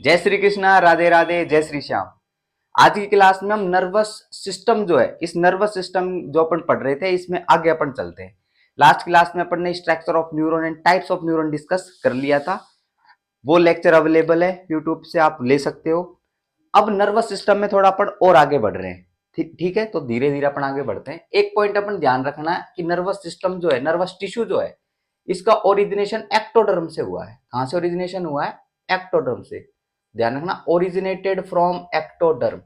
जय श्री कृष्णा, राधे राधे, जय श्री श्याम। आज की क्लास में हम नर्वस सिस्टम जो है, इस नर्वस सिस्टम जो अपन पढ़ रहे थे, इसमें आगे अपन चलते हैं। लास्ट क्लास में अपन ने structure of neuron and types of neuron discuss कर लिया था। वो लेक्चर अवेलेबल है यूट्यूब से, आप ले सकते हो। अब नर्वस सिस्टम में थोड़ा अपन और आगे बढ़ रहे हैं। ठीक है, तो धीरे धीरे अपन आगे बढ़ते हैं। एक पॉइंट अपन ध्यान रखना है कि नर्वस सिस्टम जो है, नर्वस टिश्यू जो है, इसका ओरिजिनेशन एक्टोडर्म से हुआ है। कहां से ओरिजिनेशन हुआ है? एक्टोडर्म से। ध्यान रखना, ओरिजिनेटेड फ्रॉम एक्टोडर्म।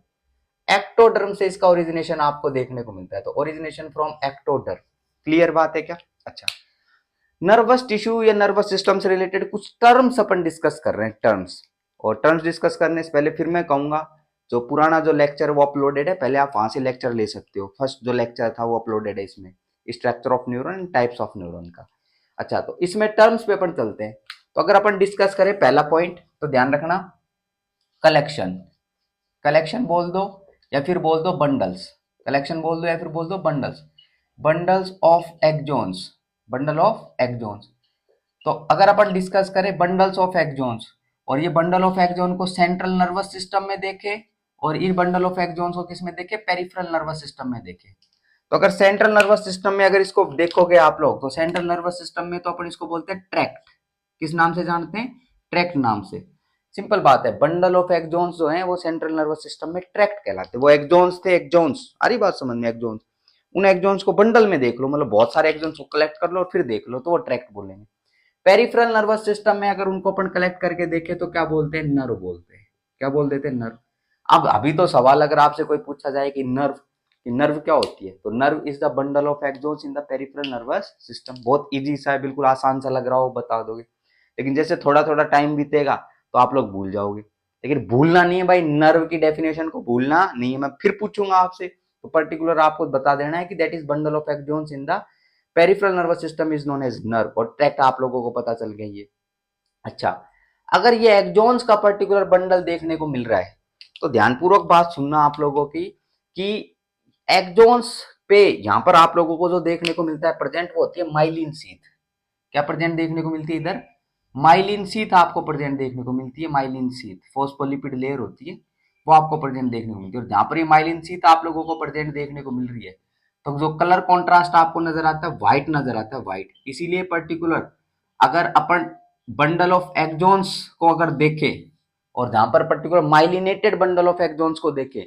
एक्टोडर्म से इसका ओरिजिनेशन आपको देखने को मिलता है, तो ओरिजिनेशन फ्रॉम एक्टोडर्म। क्लियर बात है क्या? अच्छा, नर्वस टिश्यू या नर्वस सिस्टम से रिलेटेड कुछ टर्म्स अपन डिस्कस कर रहे हैं, टर्म्स। और टर्म्स डिस्कस करने से पहले फिर मैं कहूंगा, जो पुराना जो लेक्चर वो अपलोडेड है, पहले आप वहां से लेक्चर ले सकते हो। फर्स्ट जो लेक्चर था वो अपलोडेड है इसमें, structure of neuron and types of neuron का। अच्छा, तो इसमें टर्म्स पे अपन चलते हैं। तो अगर अपन डिस्कस करें पहला पॉइंट, तो ध्यान रखना, कलेक्शन। कलेक्शन बोल दो या फिर बोल दो बंडल्स। कलेक्शन बोल दो या फिर बोल दो bundles. Bundles of axons. Bundle of axons. तो अगर अपन डिस्कस करें बंडल्स ऑफ एक्सॉन्स, और ये बंडल ऑफ एक्सॉन को सेंट्रल नर्वस सिस्टम में देखे, और इन बंडल ऑफ एक्सॉन्स को किस में देखे? पेरिफेरल नर्वस सिस्टम में देखे। तो अगर सेंट्रल नर्वस सिस्टम में अगर इसको देखोगे आप लोग, तो सेंट्रल नर्वस सिस्टम में तो अपन इसको बोलते हैं ट्रैक्ट। किस नाम से जानते हैं? ट्रैक्ट नाम से। सिंपल बात है, बंडल ऑफ एक्सॉन्स जो है वो सेंट्रल नर्वस सिस्टम में ट्रैक्ट कहलाते हैं। वो एक्सॉन्स थे, एक्सॉन्स, आ रही बात समझ में? एक्सॉन्स, उन एक्सॉन्स को बंडल में देख लो, मतलब बहुत सारे एक्सॉन्स को कलेक्ट कर लो और फिर देख लो, तो वो ट्रैक्ट बोलेंगे। पेरिफेरल नर्वस सिस्टम में अगर उनको अपन कलेक्ट करके देखें तो क्या बोलते हैं? नर्व बोलते हैं। क्या बोल देते हैं? नर्व। अब अभी तो सवाल अगर आपसे कोई पूछा जाए कि नर्व क्या होती है, तो nerve is the bundle of axons in the peripheral nervous system. बहुत इजी सा है, बिल्कुल आसान सा लग रहा हो, बता दोगे। लेकिन जैसे थोड़ा थोड़ा टाइम बीतेगा तो आप लोग भूल जाओगे। लेकिन भूलना नहीं है भाई, नर्व की डेफिनेशन को भूलना नहीं है। मैं फिर पूछूंगा आपसे, तो पर्टिकुलर आपको बता देना है कि that is bundle of axons in the peripheral nervous system is known as nerve. और ट्रैक्ट आप लोगों को पता चल गया ये। अच्छा, अगर ये एक्सॉन्स का पर्टिकुलर बंडल देखने को मिल रहा है, तो ध्यानपूर्वक बात सुनना आप लोगों की, कि एक्सॉन्स पे यहां पर आप लोगों को जो देखने को मिलता है प्रेजेंट, वो होती है माइलिन शीथ। क्या प्रेजेंट देखने को मिलती है इधर? माइलिन शीथ आपको प्रेजेंट देखने को मिलती है। माइलिन शीथ फोस्फोलिपिड लेयर होती है, वो आपको प्रेजेंट देखने को मिलती है। और जहां पर ये माइलिन शीथ आप लोगों को प्रेजेंट देखने को मिल रही है, तो जो कलर कॉन्ट्रास्ट आपको नजर आता है, व्हाइट नजर आता है, व्हाइट। इसीलिए पर्टिकुलर अगर अपन बंडल ऑफ एक्सॉन्स को अगर देखें, और जहां पर particular myelinated bundle of axons को देखें,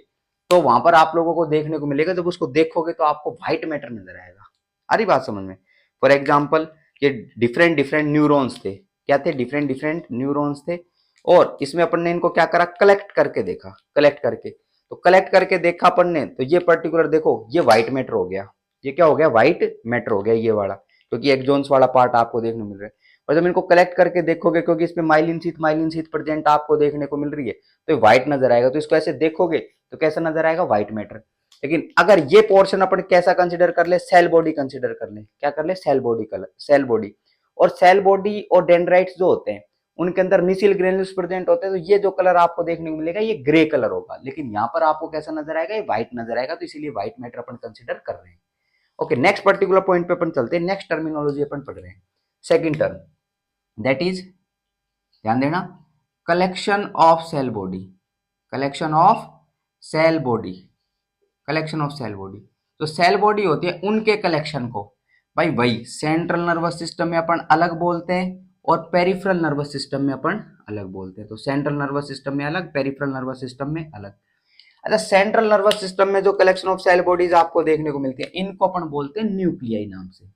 तो वहां पर आप लोगों को देखने को मिलेगा, जब उसको देखोगे तो आपको व्हाइट मैटर नजर आएगा। आ रही बात समझ में? फॉर एग्जाम्पल, ये डिफरेंट डिफरेंट न्यूरॉन्स थे। क्या थे? डिफरेंट डिफरेंट न्यूरॉन्स थे। और इसमें अपन ने इनको क्या करा? कलेक्ट करके देखा। कलेक्ट करके, तो कलेक्ट करके देखा अपन ने, तो ये पर्टिकुलर देखो, ये व्हाइट मैटर हो गया। ये क्या हो गया? व्हाइट मैटर हो गया ये वाला, क्योंकि एक्सॉन्स वाला पार्ट आपको देखने मिल रहा है। और जब इनको कलेक्ट करके देखोगे, क्योंकि इसमें माइलिन शीथ प्रेजेंट आपको देखने को मिल रही है, तो व्हाइट नजर आएगा। तो इसको ऐसे देखोगे तो कैसा नजर आएगा? White matter. लेकिन अगर ये पोर्शन अपन कैसा कंसिडर कर ले? सेल बॉडी कंसिडर कर ले। क्या कर ले? Cell body. Colour cell body. और सेल बॉडी और डेंड्राइट्स जो होते हैं, उनके अंदर निसिल ग्रेन्यूल्स प्रेजेंट होते हैं। तो ये जो कलर आपको देखने को मिलेगा, ये ग्रे कलर होगा। लेकिन यहाँ पर आपको कैसा नजर आएगा? ये व्हाइट नजर आएगा। तो इसीलिए व्हाइट मैटर अपन कंसिडर कर रहे हैं। ओके, नेक्स्ट पर्टिकुलर पॉइंट पे अपन चलते हैं। नेक्स्ट टर्मिनोलॉजी अपन पढ़ रहे हैं, सेकंड टर्म, दैट इज, ध्यान देना, collection of cell body. Collection of cell body. Collection of cell body. तो सेल बॉडी होती है उनके कलेक्शन को, भाई वही सेंट्रल नर्वस सिस्टम में अपन अलग बोलते हैं, और पेरिफेरल नर्वस सिस्टम में अपन अलग बोलते हैं। तो सेंट्रल नर्वस सिस्टम में अलग, पेरिफेरल नर्वस सिस्टम में अलग। अच्छा, सेंट्रल नर्वस सिस्टम में जो कलेक्शन ऑफ सेल बॉडीज आपको देखने को मिलती है, इनको अपन बोलते हैं न्यूक्लियाई नाम से।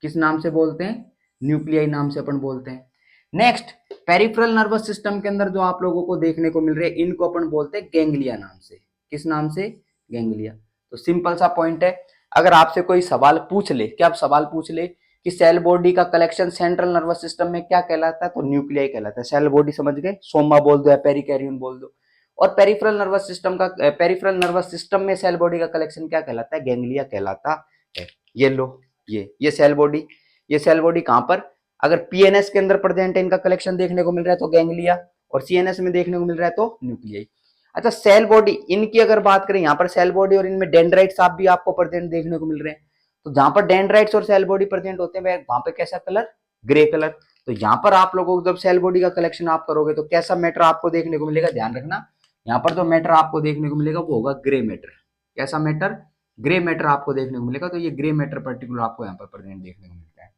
किस नाम से बोलते हैं? न्यूक्लियाई नाम से अपन बोलते हैं। नेक्स्ट, पेरिफेरल नर्वस सिस्टम के अंदर जो आप लोगों को देखने को मिल रहे हैं, इनको अपन बोलते हैं गैंग्लिया नाम से। किस नाम से? गैंग्लिया। तो सिंपल सा पॉइंट है, अगर आपसे कोई सवाल पूछ ले, क्या आप सवाल पूछ ले कि सेल बॉडी का कलेक्शन सेंट्रल नर्वस सिस्टम में क्या कहलाता है, तो न्यूक्लियाई कहलाता है। सेल बॉडी समझ गए? सोमा बोल दो या पेरिकैरियन बोल दो। और पेरिफेरल नर्वस सिस्टम का, पेरिफेरल नर्वस सिस्टम में सेल बॉडी का कलेक्शन क्या कहलाता है? गैंग्लिया कहलाता है। ये लो, ये सेल बॉडी। ये सेल बॉडी कहां पर? अगर पीएनएस के अंदर प्रेजेंट है, इनका कलेक्शन देखने को मिल रहा है, तो गैंग्लिया। और सीएनएस में देखने को मिल रहा है, तो न्यूक्लियाई। अच्छा, सेल बॉडी, इनकी अगर बात करें, यहाँ पर सेल बॉडी और इनमें डेंड्राइट्स आप भी आपको प्रेजेंट देखने को मिल रहे हैं। तो जहां पर डेंड्राइट्स और सेल बॉडी प्रेजेंट होते हैं, वहां पे कैसा कलर? Grey colour. तो यहाँ पर आप लोगों को जब सेल बॉडी का कलेक्शन आप करोगे तो कैसा मैटर आपको देखने को मिलेगा, ध्यान रखना। यहाँ पर जो मैटर आपको देखने को मिलेगा वो होगा ग्रे मैटर। कैसा मैटर, ग्रे मैटर आपको देखने को मिलेगा। तो ये ग्रे मैटर पर्टिकुलर आपको यहाँ पर प्रेजेंट देखने को मिलता है।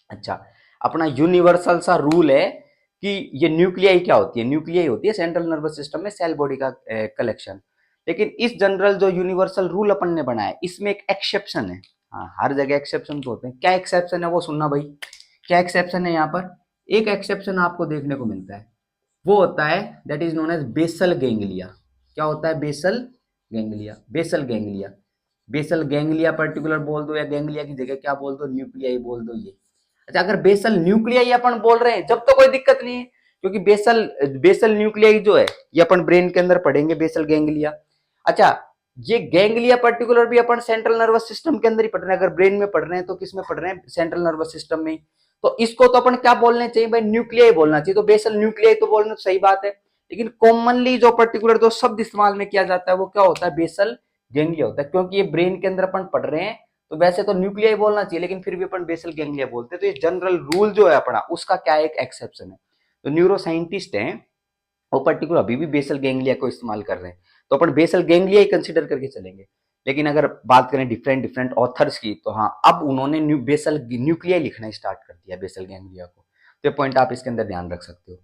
अच्छा, अपना यूनिवर्सल सा रूल है कि ये न्यूक्लियाई क्या होती है, न्यूक्लियाई होती है सेंट्रल नर्वस सिस्टम में सेल बॉडी का कलेक्शन। लेकिन इस जनरल जो यूनिवर्सल रूल अपन ने बनाया इसमें एक एक्सेप्शन है। हाँ, हर जगह एक्सेप्शन तो होते हैं। क्या एक्सेप्शन है वो सुनना भाई, क्या एक्सेप्शन है यहाँ पर। एक एक्सेप्शन आपको देखने को मिलता है, वो होता है that is known as basal ganglia. क्या होता है, basal ganglia. Basal ganglia, basal ganglia particular बोल दो या गैंग्लिया की जगह क्या बोल दो, न्यूक्लियाई बोल दो ये। अच्छा, अगर बेसल न्यूक्लियाई अपन बोल रहे हैं जब तो कोई दिक्कत नहीं है, क्योंकि बेसल बेसल न्यूक्लियाई जो है ये अपन ब्रेन के अंदर पढ़ेंगे, बेसल गैंग्लिया। अच्छा, ये गैंग्लिया पर्टिकुलर भी अपन सेंट्रल नर्वस सिस्टम के अंदर ही पढ़ रहे हैं। अगर ब्रेन में पढ़ रहे हैं तो किस में पढ़ रहे हैं, सेंट्रल नर्वस सिस्टम में। तो इसको तो अपन क्या बोलना चाहिए भाई, न्यूक्लियाई बोलना चाहिए। तो बेसल न्यूक्लियाई तो बोलना तो सही बात है, लेकिन कॉमनली जो पर्टिकुलर जो शब्द इस्तेमाल में किया जाता है वो क्या होता है, बेसल गैंग्लिया होता है। क्योंकि ये ब्रेन के अंदर अपन पढ़ रहे हैं तो वैसे तो न्यूक्लियाई बोलना चाहिए, लेकिन फिर भी अपन बेसल गैंग्लिया बोलते हैं। तो ये जनरल रूल जो है अपना उसका क्या एक एक्सेप्शन है। तो न्यूरो साइंटिस्ट हैं वो पर्टिकुलर अभी भी बेसल गैंग्लिया को इस्तेमाल कर रहे हैं, तो अपन बेसल गैंग्लिया ही कंसिडर करके चलेंगे। लेकिन अगर बात करें डिफरेंट डिफरेंट ऑथर्स की, तो हाँ अब उन्होंने बेसल न्यूक्लिया लिखना स्टार्ट कर दिया बेसल गैंग्लिया को। तो ये पॉइंट आप इसके अंदर ध्यान रख सकते हो।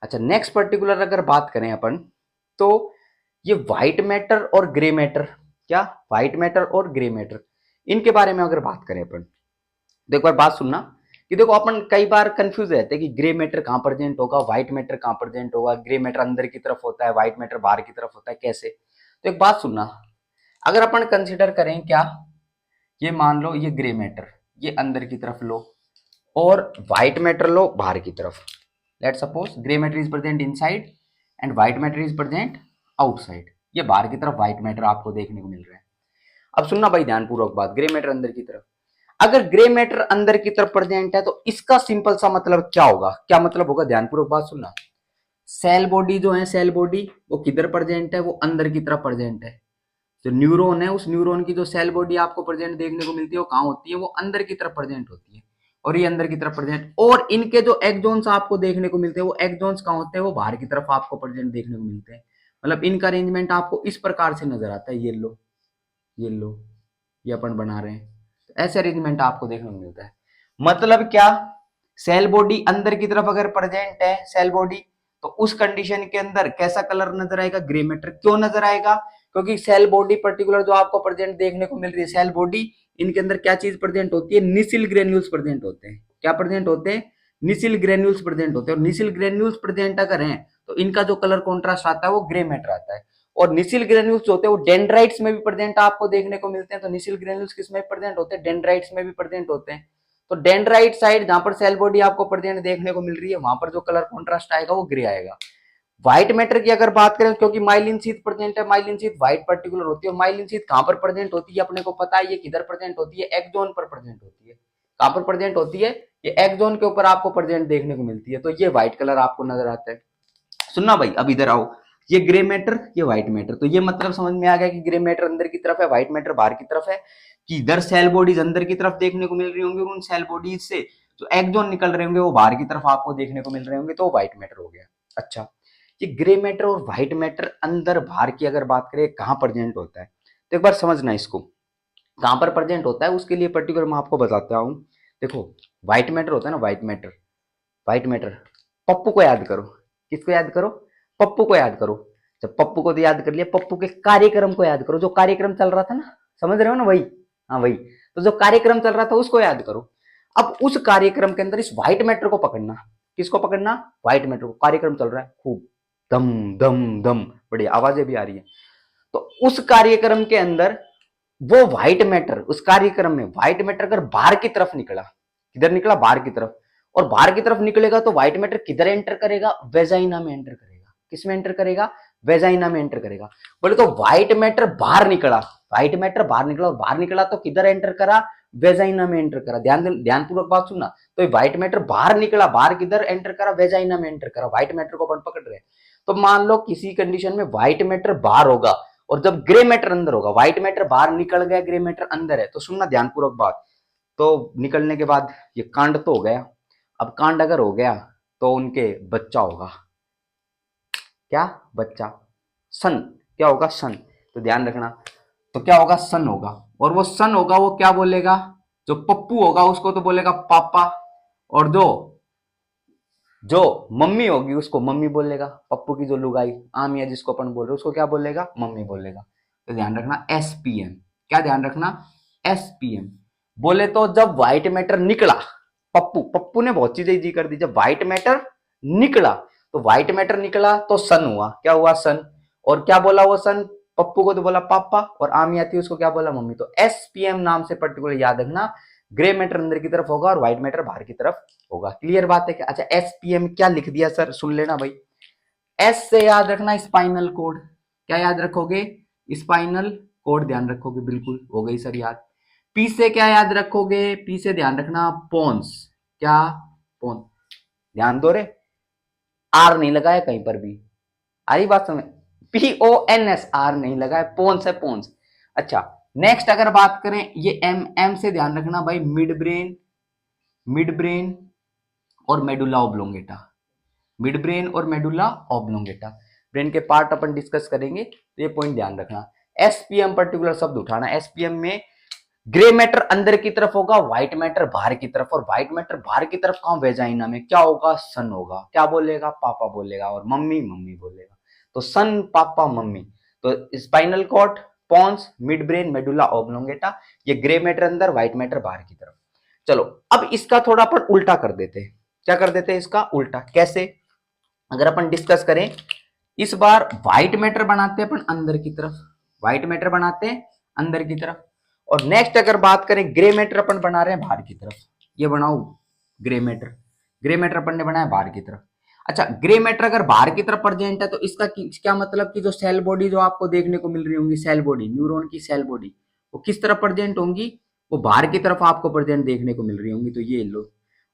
अच्छा, नेक्स्ट पर्टिकुलर अगर बात करें अपन, तो ये व्हाइट मैटर और ग्रे मैटर, क्या व्हाइट मैटर और ग्रे मैटर, इनके बारे में अगर बात करें अपन, तो एक बार बात सुनना कि देखो अपन कई बार कंफ्यूज रहते हैं कि ग्रे मैटर कहाँ प्रेजेंट होगा, व्हाइट मैटर कहाँ प्रेजेंट होगा, ग्रे मैटर अंदर की तरफ होता है, व्हाइट मैटर बाहर की तरफ होता है, कैसे। तो एक बात सुनना, अगर अपन कंसिडर करें क्या, ये मान लो ये ग्रे मैटर ये अंदर की तरफ लो और व्हाइट मैटर लो बाहर की तरफ। Let suppose grey matter is present inside and white matter is present outside. ये बाहर की तरफ व्हाइट मैटर आपको देखने को मिल रहा है। अब सुनना भाई ध्यानपूर्वक बात, ग्रे मैटर अंदर की तरफ, अगर ग्रे मैटर अंदर की तरफ प्रेजेंट है तो इसका सिंपल सा मतलब क्या होगा, क्या मतलब होगा, ध्यानपूर्वक बात सुनना। सेल बॉडी जो है, सेल बॉडी वो किधर प्रेजेंट है, वो अंदर की तरफ प्रेजेंट है। जो न्यूरॉन है उस न्यूरॉन की जो सेल बॉडी आपको प्रेजेंट देखने को मिलती है वो कहाँ होती है, वो अंदर की तरफ प्रेजेंट होती है। और ये अंदर की तरफ प्रेजेंट, और इनके जो एक्सॉन्स आपको देखने को मिलते हैं वो एक्सॉन्स कहाँ होते हैं, वो बाहर की तरफ आपको प्रेजेंट देखने को मिलते हैं। मतलब इनका अरेंजमेंट आपको इस प्रकार से नजर आता है, ये लो ये लो, ये अपन बना रहे हैं, तो ऐसे अरेंजमेंट आपको देखने को मिलता है। मतलब क्या, सेल बॉडी अंदर की तरफ अगर प्रेजेंट है सेल बॉडी, तो उस कंडीशन के अंदर कैसा कलर नजर आएगा, ग्रे मैटर। क्यों नजर आएगा, क्योंकि सेल बॉडी पर्टिकुलर जो आपको प्रेजेंट देखने को मिल रही है सेल बॉडी, इनके अंदर क्या चीज प्रेजेंट होती है, निसिल ग्रेन्यूल्स प्रेजेंट होते हैं। क्या प्रेजेंट होते हैं, निसिल ग्रेन्यूल्स प्रेजेंट होते हैं। और निसिल ग्रेन्यूल्स प्रेजेंट अगर हैं तो इनका जो कलर कॉन्ट्रास्ट आता है वो ग्रे मैटर आता है। और निसिल ग्रेन्यूल्स होते हैं वो डेंड्राइट्स में भी प्रेजेंट आपको देखने को मिलते हैं। तो निसिल ग्रेन्यूल्स किस में प्रेजेंट होते हैं, डेंड्राइट्स में भी प्रेजेंट होते हैं। तो डेंड्राइट साइड जहां पर सेल बॉडी आपको प्रेजेंट देखने को मिल रही है वहां पर जो कलर कॉन्ट्रास्ट आएगा वो ग्रे आएगा। व्हाइट मैटर की अगर बात करें, क्योंकि माइलिन शीथ प्रेजेंट है, माइलिन शीथ व्हाइट पर्टिकुलर होती है। माइलिन शीथ कहां पर प्रेजेंट होती है अपने को पता है, ये किधर प्रेजेंट होती है, एक्सोन पर प्रेजेंट होती है। कहां पर प्रेजेंट होती है, ये एक्सोन के ऊपर आपको प्रेजेंट देखने को मिलती है। तो ये व्हाइट कलर आपको नजर आता है। सुनना भाई, अब इधर आओ, ये ग्रे मैटर ये व्हाइट मैटर, तो ये मतलब समझ में आ गया कि ग्रे मैटर अंदर की तरफ है, व्हाइट मैटर बाहर की तरफ है। कि इधर सेल बॉडीज अंदर की तरफ देखने को मिल रही होंगी, उन सेल बॉडीज से जो एक्सोन निकल रहे होंगे वो बाहर की तरफ आपको देखने को मिल रहे होंगे, तो व्हाइट मैटर हो गया। अच्छा, ये ग्रे मैटर और व्हाइट मैटर अंदर बाहर की अगर बात करें कहाँ प्रेजेंट होता है, तो एक बार समझना इसको, कहाँ पर प्रेजेंट होता है उसके लिए पर्टिकुलर मैं आपको बताता हूँ। देखो, व्हाइट मैटर होता है ना, white matter, white matter, Pappu को याद करो, किसको याद करो, पप्पू को याद करो। जब पप्पू को तो याद कर लिया, पप्पू के कार्यक्रम को याद करो, जो कार्यक्रम चल रहा था ना, समझ रहे हो ना, वही, हाँ वही। तो जो कार्यक्रम चल रहा था उसको याद करो। अब उस कार्यक्रम के अंदर इस व्हाइट मैटर को पकड़ना, किसको पकड़ना, व्हाइट मैटर को। कार्यक्रम चल रहा है खूब, दम दम दम, बड़ी आवाजें भी आ रही है। तो उस कार्यक्रम के अंदर वो व्हाइट मैटर, उस कार्यक्रम में व्हाइट मैटर अगर बाहर की तरफ निकला, किधर निकला, बाहर की तरफ, और बाहर की तरफ निकलेगा तो व्हाइट मैटर किधर एंटर करेगा, वेजाइना में एंटर करेगा। किस में एंटर करेगा, वेजाइना में एंटर करेगा। बोले तो व्हाइट मैटर बाहर निकला, व्हाइट मैटर बाहर निकला, और बाहर निकला तो किधर एंटर करा, वेजाइना में एंटर करा। ध्यानपूर्वक बात सुनना। तो व्हाइट मैटर बाहर निकला, बाहर किधर एंटर करा, वेजाइना में एंटर करा। व्हाइट मैटर को अपन पकड़ रहे हैं। तो मान लो किसी कंडीशन में व्हाइट मैटर बाहर होगा और जब ग्रे मैटर अंदर होगा, व्हाइट मैटर बाहर निकल गया, ग्रे मैटर अंदर है, तो सुनना ध्यानपूर्वक बात। तो निकलने के बाद ये कांड तो हो गया। अब कांड अगर हो गया तो उनके बच्चा होगा, क्या बच्चा, सन, क्या होगा सन, तो ध्यान रखना, तो क्या होगा सन होगा, और वो सन होगा वो क्या बोलेगा, जो पप्पू होगा उसको तो बोलेगा पापा, और जो जो मम्मी होगी उसको मम्मी बोलेगा, पप्पू की जो लुगाई आमिया जिसको अपन बोल रहे उसको क्या बोलेगा, मम्मी बोलेगा। तो ध्यान रखना एसपीएम, क्या ध्यान रखना एसपीएम। बोले तो जब व्हाइट मैटर निकला, पप्पू पप्पू ने बहुत चीजें इजी कर दी, जब व्हाइट मैटर निकला तो व्हाइट मैटर निकला तो सन हुआ, क्या हुआ सन, और क्या बोला वो सन, पप्पू को तो बोला पापा, और आमिया थी उसको क्या बोला मम्मी। तो एसपीएम नाम से पर्टिकुलर याद रखना, ग्रे मैटर अंदर की तरफ होगा और व्हाइट मैटर बाहर की तरफ होगा। क्लियर बात है क्या? अच्छा एसपीएम क्या लिख दिया सर, सुन लेना भाई। एस से याद रखना स्पाइनल कोड, क्या याद रखोगे, स्पाइनल कोड ध्यान रखोगे, बिल्कुल हो गई सर याद। पी से क्या याद रखोगे, पी से ध्यान रखना पोन्स, क्या पोन, ध्यान दो रे, आर नहीं लगाया कहीं पर भी, आई बात समझ, PONS आर नहीं लगाया, पोन्स है पोन्स। अच्छा नेक्स्ट अगर बात करें ये एम, एम से ध्यान रखना भाई मिड ब्रेन, मिड ब्रेन और मेडुला ऑब्लोंगेटा, मिड ब्रेन और मेडुला ऑब्लोंगेटा, ब्रेन के पार्ट अपन डिस्कस करेंगे तो ये पॉइंट ध्यान रखना। एसपीएम पर्टिकुलर शब्द उठाना, एसपीएम में ग्रे मैटर अंदर की तरफ होगा, व्हाइट मैटर बाहर की तरफ, और व्हाइट मैटर बाहर की तरफ कहां, वेजाइना में, क्या होगा सन होगा, क्या बोलेगा पापा बोलेगा, और मम्मी मम्मी बोलेगा, तो सन पापा मम्मी। तो spinal cord, pons, mid brain, medulla oblongata, ये ग्रे मैटर अंदर, व्हाइट मैटर बाहर की तरफ। चलो अब इसका थोड़ा अपन उल्टा कर देते हैं, क्या कर देते हैं इसका उल्टा, कैसे, अगर अपन डिस्कस करें, इस बार व्हाइट मैटर बनाते हैं अपन अंदर की तरफ, व्हाइट मैटर बनाते हैं अंदर की तरफ, और नेक्स्ट अगर बात करें ग्रे मैटर अपन बना रहे हैं बाहर की तरफ, ये बनाओ ग्रे मैटर, ग्रे मैटर अपन ने बनाया बाहर की तरफ। अच्छा ग्रे मैटर अगर बाहर की तरफ प्रेजेंट है तो इसका क्या मतलब कि जो सेल बॉडी जो आपको देखने को मिल रही होंगी, सेल बॉडी, न्यूरॉन की सेल बॉडी, वो किस तरफ प्रेजेंट होंगी, वो बाहर की तरफ आपको प्रेजेंट देखने को मिल रही होंगी, तो ये लो,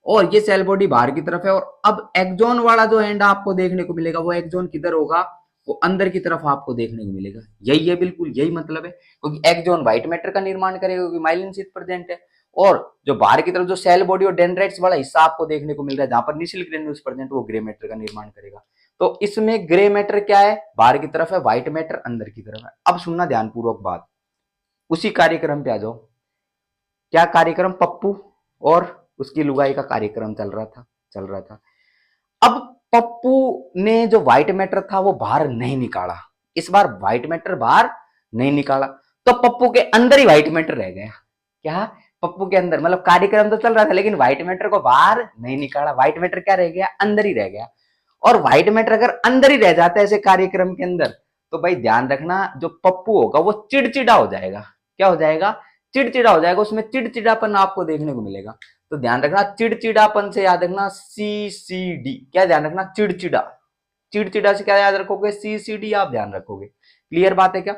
और ये सेल बॉडी बाहर की तरफ है, और अब एक्सोन वाला जो एंड आपको देखने को मिलेगा वो एक्सोन किधर होगा, वो अंदर की तरफ आपको देखने को मिलेगा, यही है बिल्कुल यही मतलब है, क्योंकि एक्सोन व्हाइट मैटर का निर्माण करेगा क्योंकि माइलिन शीथ प्रेजेंट है, और जो बाहर की तरफ जो सेल बॉडी और डेंड्राइट्स वाला हिस्सा आपको देखने को मिल रहा है जहां पर निशिल ग्रेन्यूल्स प्रेजेंट, वो ग्रे मैटर का निर्माण करेगा। तो इसमें ग्रे मैटर क्या है, बाहर की तरफ है, व्हाइट मैटर अंदर की तरफ है। अब सुनना ध्यानपूर्वक बात, उसी कार्यक्रम पे आ जाओ, क्या कार्यक्रम, पप्पू और उसकी लुगाई का कार्यक्रम चल रहा था, चल रहा था। अब पप्पू ने जो व्हाइट मैटर था वो बाहर नहीं निकाला, इस बार व्हाइट मैटर बाहर नहीं निकाला, तो पप्पू के अंदर ही व्हाइट मैटर रह गया, क्या पप्पू के अंदर, मतलब कार्यक्रम तो चल रहा था लेकिन व्हाइट मैटर को बाहर नहीं निकाला, व्हाइट मैटर क्या रह गया, अंदर ही रह गया। और व्हाइट मैटर अगर अंदर ही रह जाता है ऐसे कार्यक्रम के अंदर, तो भाई ध्यान रखना जो पप्पू होगा वो चिड़चिड़ा हो जाएगा, क्या हो जाएगा, चिड़चिड़ा हो जाएगा, उसमें चिड़चिड़ापन आपको देखने को मिलेगा। तो ध्यान रखना चिड़चिड़ापन से याद रखना CCD, क्या ध्यान रखना, चिड़चिड़ा, चिड़चिड़ा से क्या याद रखोगे, CCD आप ध्यान रखोगे। क्लियर बात है क्या?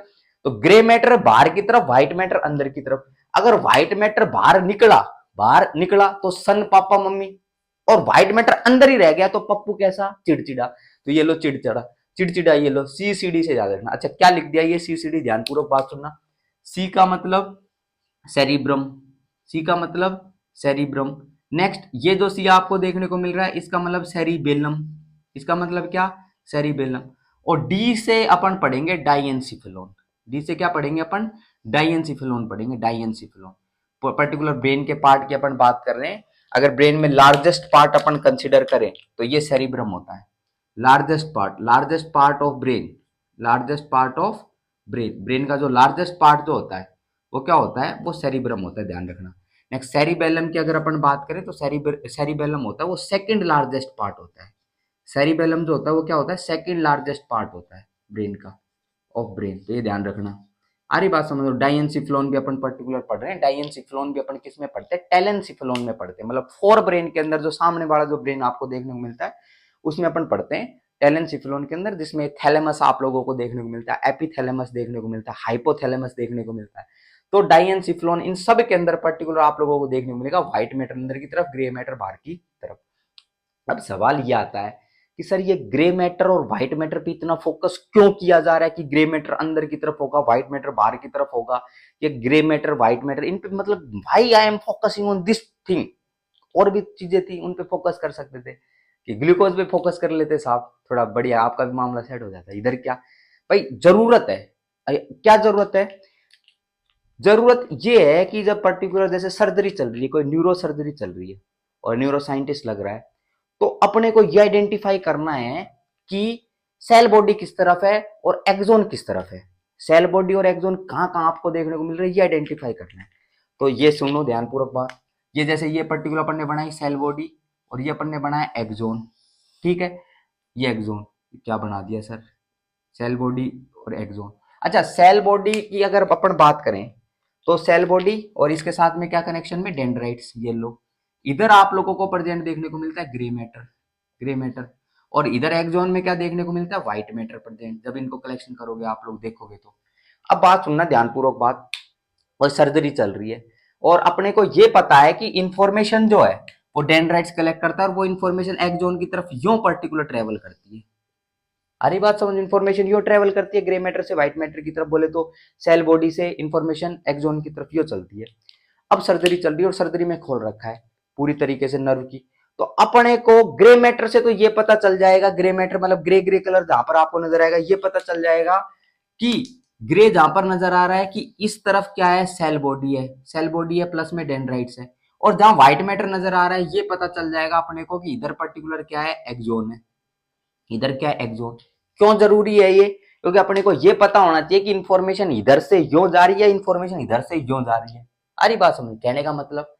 तो ग्रे मैटर बाहर की तरफ, व्हाइट मैटर अंदर की तरफ, अगर व्हाइट मैटर बाहर निकला, बाहर निकला तो सन पापा मम्मी, और व्हाइट मैटर अंदर ही रह गया तो पप्पू कैसा, चिड़चिड़ा, तो ये लो चिड़चिड़ा, चिड़चिड़ा, ये लो CCD से याद रखना। अच्छा क्या लिख दिया ये CCD, ध्यानपूर्वक बात सुनना, सी का मतलब सेरिब्रम, सी का मतलब सेरिब्रम, नेक्स्ट ये जो सी आपको देखने को मिल रहा है इसका मतलब सेरिबेलम, इसका मतलब क्या, सेरिबेलम, और डी से अपन पढ़ेंगे डाइएनसिफेलोन, डी से क्या पढ़ेंगे अपन, डाइएनसिफेलोन पढ़ेंगे, डाइएनसिफेलोन, पर्टिकुलर ब्रेन के पार्ट की अपन बात कर रहे हैं, अगर ब्रेन में लार्जेस्ट पार्ट अपन कंसिडर करें तो ये सेरिब्रम होता है, largest part, largest part of brain, largest part of brain, brain का जो लार्जेस्ट पार्ट जो होता है वो क्या होता है, वो सेरिब्रम होता है, ध्यान रखना। नेक्स्ट सेरिबेलम की अगर अपन बात करें तो सेरिबेलम होता है वो सेकंड लार्जेस्ट पार्ट होता है, सेरिबेलम जो होता है वो क्या होता है, सेकंड लार्जेस्ट पार्ट होता है ब्रेन का, ऑफ ब्रेन, तो ये ध्यान रखना। आ रही बात समझ लो, डाइएनसिफेलोन भी अपन पर्टिकुलर पढ़ रहे हैं, डाइएनसिफेलोन भी अपन किस में पढ़ते हैं, टेलेनसिफेलोन में पढ़ते हैं, मतलब फोर ब्रेन के अंदर जो सामने वाला जो ब्रेन आपको देखने को मिलता है उसमें अपन पढ़ते हैं टेलेनसिफेलोन के अंदर, जिसमें थैलेमस आप लोगों को देखने को मिलता है, एपिथैलेमस देखने को मिलता है, हाइपोथैलेमस देखने को मिलता है, तो डाइएनसिफेलोन इन सब के अंदर पर्टिकुलर आप लोगों को देखने को मिलेगा व्हाइट मैटर अंदर की तरफ, ग्रे मैटर बाहर की तरफ। अब सवाल ये आता है कि सर ये ग्रे मैटर और व्हाइट मैटर पे इतना फोकस क्यों किया जा रहा है कि ग्रे मैटर अंदर की तरफ होगा, व्हाइट मैटर बाहर की तरफ होगा, ये grey matter white matter in पे, मतलब why I am focusing on this thing, और भी चीजें थी उन पे फोकस कर सकते थे, कि ग्लूकोज पे फोकस कर लेते साहब, थोड़ा बढ़िया आपका भी मामला सेट हो जाता। इधर क्या भाई जरूरत है, क्या जरूरत है, जरूरत ये है कि जब पर्टिकुलर जैसे सर्जरी चल रही है, कोई न्यूरो सर्जरी चल रही है और न्यूरो साइंटिस्ट लग रहा है, तो अपने को ये आइडेंटिफाई करना है कि सेल बॉडी किस तरफ है और एक्सोन किस तरफ है, सेल बॉडी और एक्सोन कहां कहां आपको देखने को मिल रहा है, ये आइडेंटिफाई करना है। तो ये सुनो ध्यानपूर्वक बात, ये जैसे ये पर्टिकुलर अपन ने बनाई सेल बॉडी और ये अपन ने बनाया एक्सोन, ठीक है, ये एक्सोन क्या बना दिया सर, सेल बॉडी और एक्सोन। अच्छा सेल बॉडी की अगर अपन बात करें तो सेल बॉडी और इसके साथ में क्या कनेक्शन में डेंड्राइट्स येलो, इधर आप लोगों को प्रेजेंट देखने को मिलता है ग्रे मैटर, ग्रे मैटर, और इधर एक्सोन में क्या देखने को मिलता है व्हाइट मैटर प्रेजेंट, जब इनको कलेक्शन करोगे आप लोग देखोगे तो। अब बात सुनना ध्यानपूर्वक बात, और सर्जरी चल रही है और अपने को ये पता है कि इंफॉर्मेशन जो है वो डेंड्राइट्स कलेक्ट करता है और वो इंफॉर्मेशन एक्सोन की तरफ यूं पर्टिकुलर ट्रेवल करती है। अरे बात समझ, इंफॉर्मेशन यो ट्रेवल करती है ग्रे मैटर से व्हाइट मैटर की तरफ, बोले तो सेल बॉडी से इंफॉर्मेशन एक्सोन की तरफ यो चलती है। अब सर्जरी चल रही है और सर्जरी में खोल रखा है पूरी तरीके से नर्व की, तो अपने को ग्रे मैटर से तो ये पता चल जाएगा, ग्रे मैटर मतलब ग्रे ग्रे कलर जहां पर आपको नजर आएगा ये पता चल जाएगा कि ग्रे जहां पर नजर आ रहा है कि इस तरफ क्या है सेल बॉडी है, सेल बॉडी है प्लस में डेंड्राइट्स है, और जहां व्हाइट मैटर नजर आ रहा है ये पता चल जाएगा अपने को कि इधर पर्टिकुलर क्या है एक्सोन है, इधर क्या है एक्सोन। क्यों जरूरी है ये, क्योंकि अपने को ये पता होना चाहिए कि इंफॉर्मेशन इधर से यो जा रही है, इंफॉर्मेशन इधर से यो जा रही है। अरे बात समझ, कहने का मतलब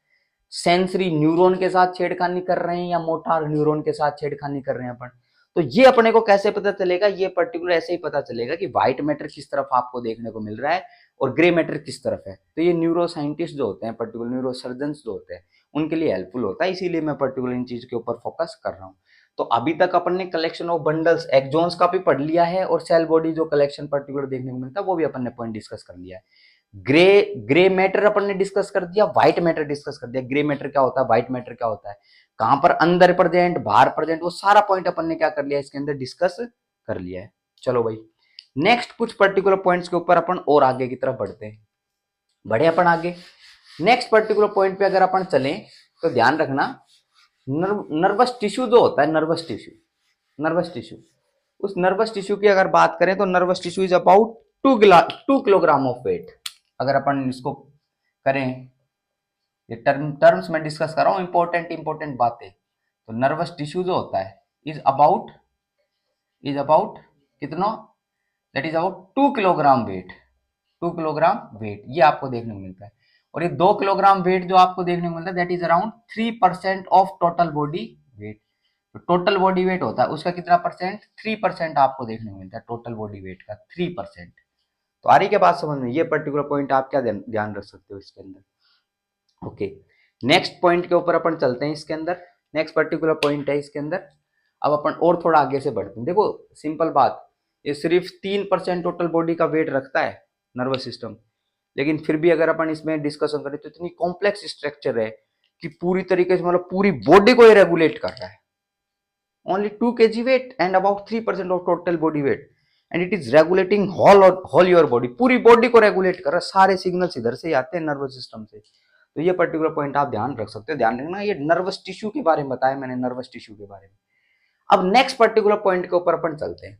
सेंसरी न्यूरॉन के साथ छेड़खानी कर रहे हैं या मोटार न्यूरॉन के साथ छेड़खानी कर रहे हैं अपन, तो ये अपने को कैसे पता चलेगा, ये पर्टिकुलर ऐसे ही पता चलेगा कि व्हाइट मैटर किस तरफ आपको देखने को मिल रहा है और ग्रे मैटर किस तरफ है। तो ये न्यूरो साइंटिस्ट जो होते हैं, पर्टिकुलर न्यूरो सर्जन जो होते हैं, उनके लिए हेल्पफुल होता है, इसीलिए मैं पर्टिकुलर इन चीज के ऊपर फोकस कर रहा हूँ। तो अभी तक अपन ने कलेक्शन ऑफ बंडल्स एक्सोन्स का भी पढ़ लिया है और सेल बॉडी जो कलेक्शन पर्टिकुलर देखने को मिलता है वो भी अपन ने पॉइंट डिस्कस कर लिया है। ग्रे मैटर अपन ने डिस्कस कर दिया, व्हाइट मैटर डिस्कस कर दिया, ग्रे मैटर क्या होता है, व्हाइट मैटर क्या होता है, कहां पर अंदर प्रेजेंट बाहर प्रेजेंट, वो सारा पॉइंट अपन ने क्या कर लिया इसके अंदर डिस्कस कर लिया है। चलो भाई नेक्स्ट कुछ पर्टिकुलर पॉइंट्स के ऊपर अपन और आगे की तरफ बढ़ते हैं, बढ़े अपन आगे। नेक्स्ट पर्टिकुलर पॉइंट पे अगर अपन चलें तो ध्यान रखना, नर्वस टिश्यू जो होता है, नर्वस टिश्यू, नर्वस टिश्यू, उस नर्वस टिश्यू की अगर बात करें तो nervous tissue is about 2 kilogram of weight. अगर अपन इसको करें, ये टर्म्स में डिस्कस कर रहा हूं, इंपॉर्टेंट बातें, तो नर्वस टिश्यू जो होता है इज अबाउट कितना, that is about 2 kilogram weight, 2 kilogram weight ये आपको देखने को मिलता है। और ये 2 किलोग्राम वेट जो आपको देखने को मिलता है that is around 3% of total body wait. तो टोटल बॉडी वेट होता है उसका कितना परसेंट, 3% आपको देखने को मिलता है टोटल बॉडी वेट का 3%। तो आ रही क्या बात समझ में, ये पर्टिकुलर पॉइंट आप क्या ध्यान रख सकते हो इसके अंदर। ओके नेक्स्ट पॉइंट के ऊपर अपन चलते हैं, इसके अंदर नेक्स्ट पर्टिकुलर पॉइंट है इसके अंदर। अब अपन और थोड़ा आगे से बढ़ते हैं, देखो सिंपल बात, ये सिर्फ 3% टोटल बॉडी का वेट रखता है नर्वस सिस्टम, लेकिन फिर भी अगर अपन इसमें डिस्कशन करें तो इतनी कॉम्प्लेक्स स्ट्रक्चर है कि पूरी तरीके से मतलब पूरी बॉडी को ये रेगुलेट कर रहा है। Only 2 kg weight and about 3% of total body weight and it is regulating whole your body, पूरी बॉडी को रेगुलेट कर रहा है, सारे सिग्नल्स इधर से आते हैं नर्वस सिस्टम से। तो ये पर्टिकुलर पॉइंट आप ध्यान रख सकते हो, ध्यान रखना ये नर्वस टिश्यू के बारे में बताया मैंने, नर्वस टिश्यू के बारे में। अब नेक्स्ट पर्टिकुलर पॉइंट के ऊपर अपन चलते हैं।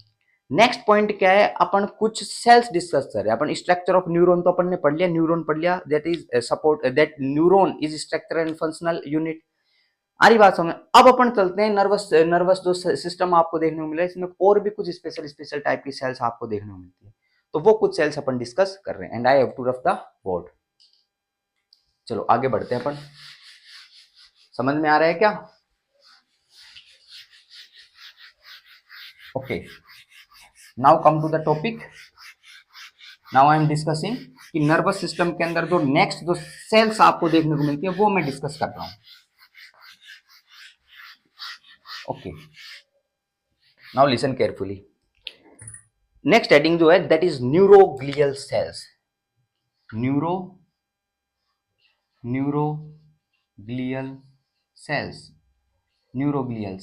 नेक्स्ट पॉइंट क्या है, अपन कुछ सेल्स डिस्कस कर रहे हैं, अपन स्ट्रक्चर ऑफ न्यूरॉन तो अपन ने पढ़ लिया, न्यूरॉन पढ़ लिया, that is support that neuron is structural and functional unit. आरी बात समझ। अब अपन चलते हैं नर्वस जो सिस्टम आपको देखने को मिला है, इसमें और भी कुछ स्पेशल टाइप की सेल्स आपको देखने को मिलती है, तो वो कुछ सेल्स अपन डिस्कस कर रहे हैं and I have to rough the board. चलो आगे बढ़ते हैं अपन, समझ में आ रहा है क्या? Okay now come to the topic, now I am discussing कि नर्वस सिस्टम के अंदर जो नेक्स्ट जो सेल्स आपको देखने को मिलती है वो मैं डिस्कस कर रहा हूं। Okay now listen carefully, next heading जो है that is neuroglial sales, neuroglial sales, neuroglial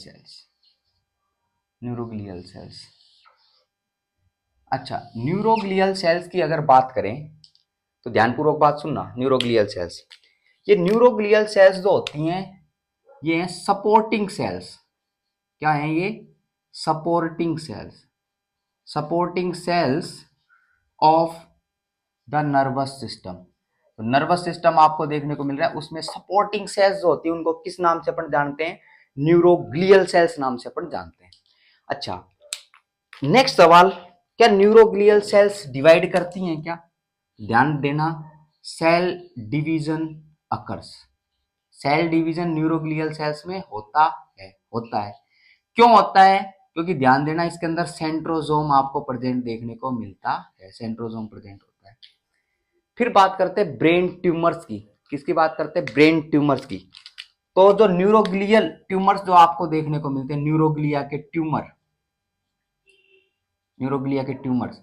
sales. अच्छा न्यूरोग्लियल सेल्स की अगर बात करें तो ध्यानपूर्वक बात सुनना, न्यूरोग्लियल सेल्स, ये न्यूरोग्लियल सेल्स जो होती हैं ये हैं सपोर्टिंग सेल्स। क्या है ये? Supporting sales. Supporting sales of the nervous system. तो नर्वस सिस्टम आपको देखने को मिल रहा है, उसमें सपोर्टिंग सेल्स जो होती है उनको किस नाम से अपन जानते हैं? न्यूरोग्लियल सेल्स नाम से अपन जानते हैं। अच्छा, नेक्स्ट सवाल, क्या न्यूरोग्लियल सेल्स डिवाइड करती हैं क्या? ध्यान देना, cell division occurs. Cell division neuroglial cells में होता है। क्यों होता है? क्योंकि ध्यान देना, इसके अंदर सेंट्रोजोम आपको प्रेजेंट देखने को मिलता है, सेंट्रोजोम प्रेजेंट होता है। फिर बात करते हैं ब्रेन ट्यूमर्स की। किसकी बात करते हैं? ब्रेन ट्यूमर्स की। तो जो न्यूरोग्लियल ट्यूमर्स जो आपको देखने को मिलते हैं, न्यूरोग्लिया के ट्यूमर्स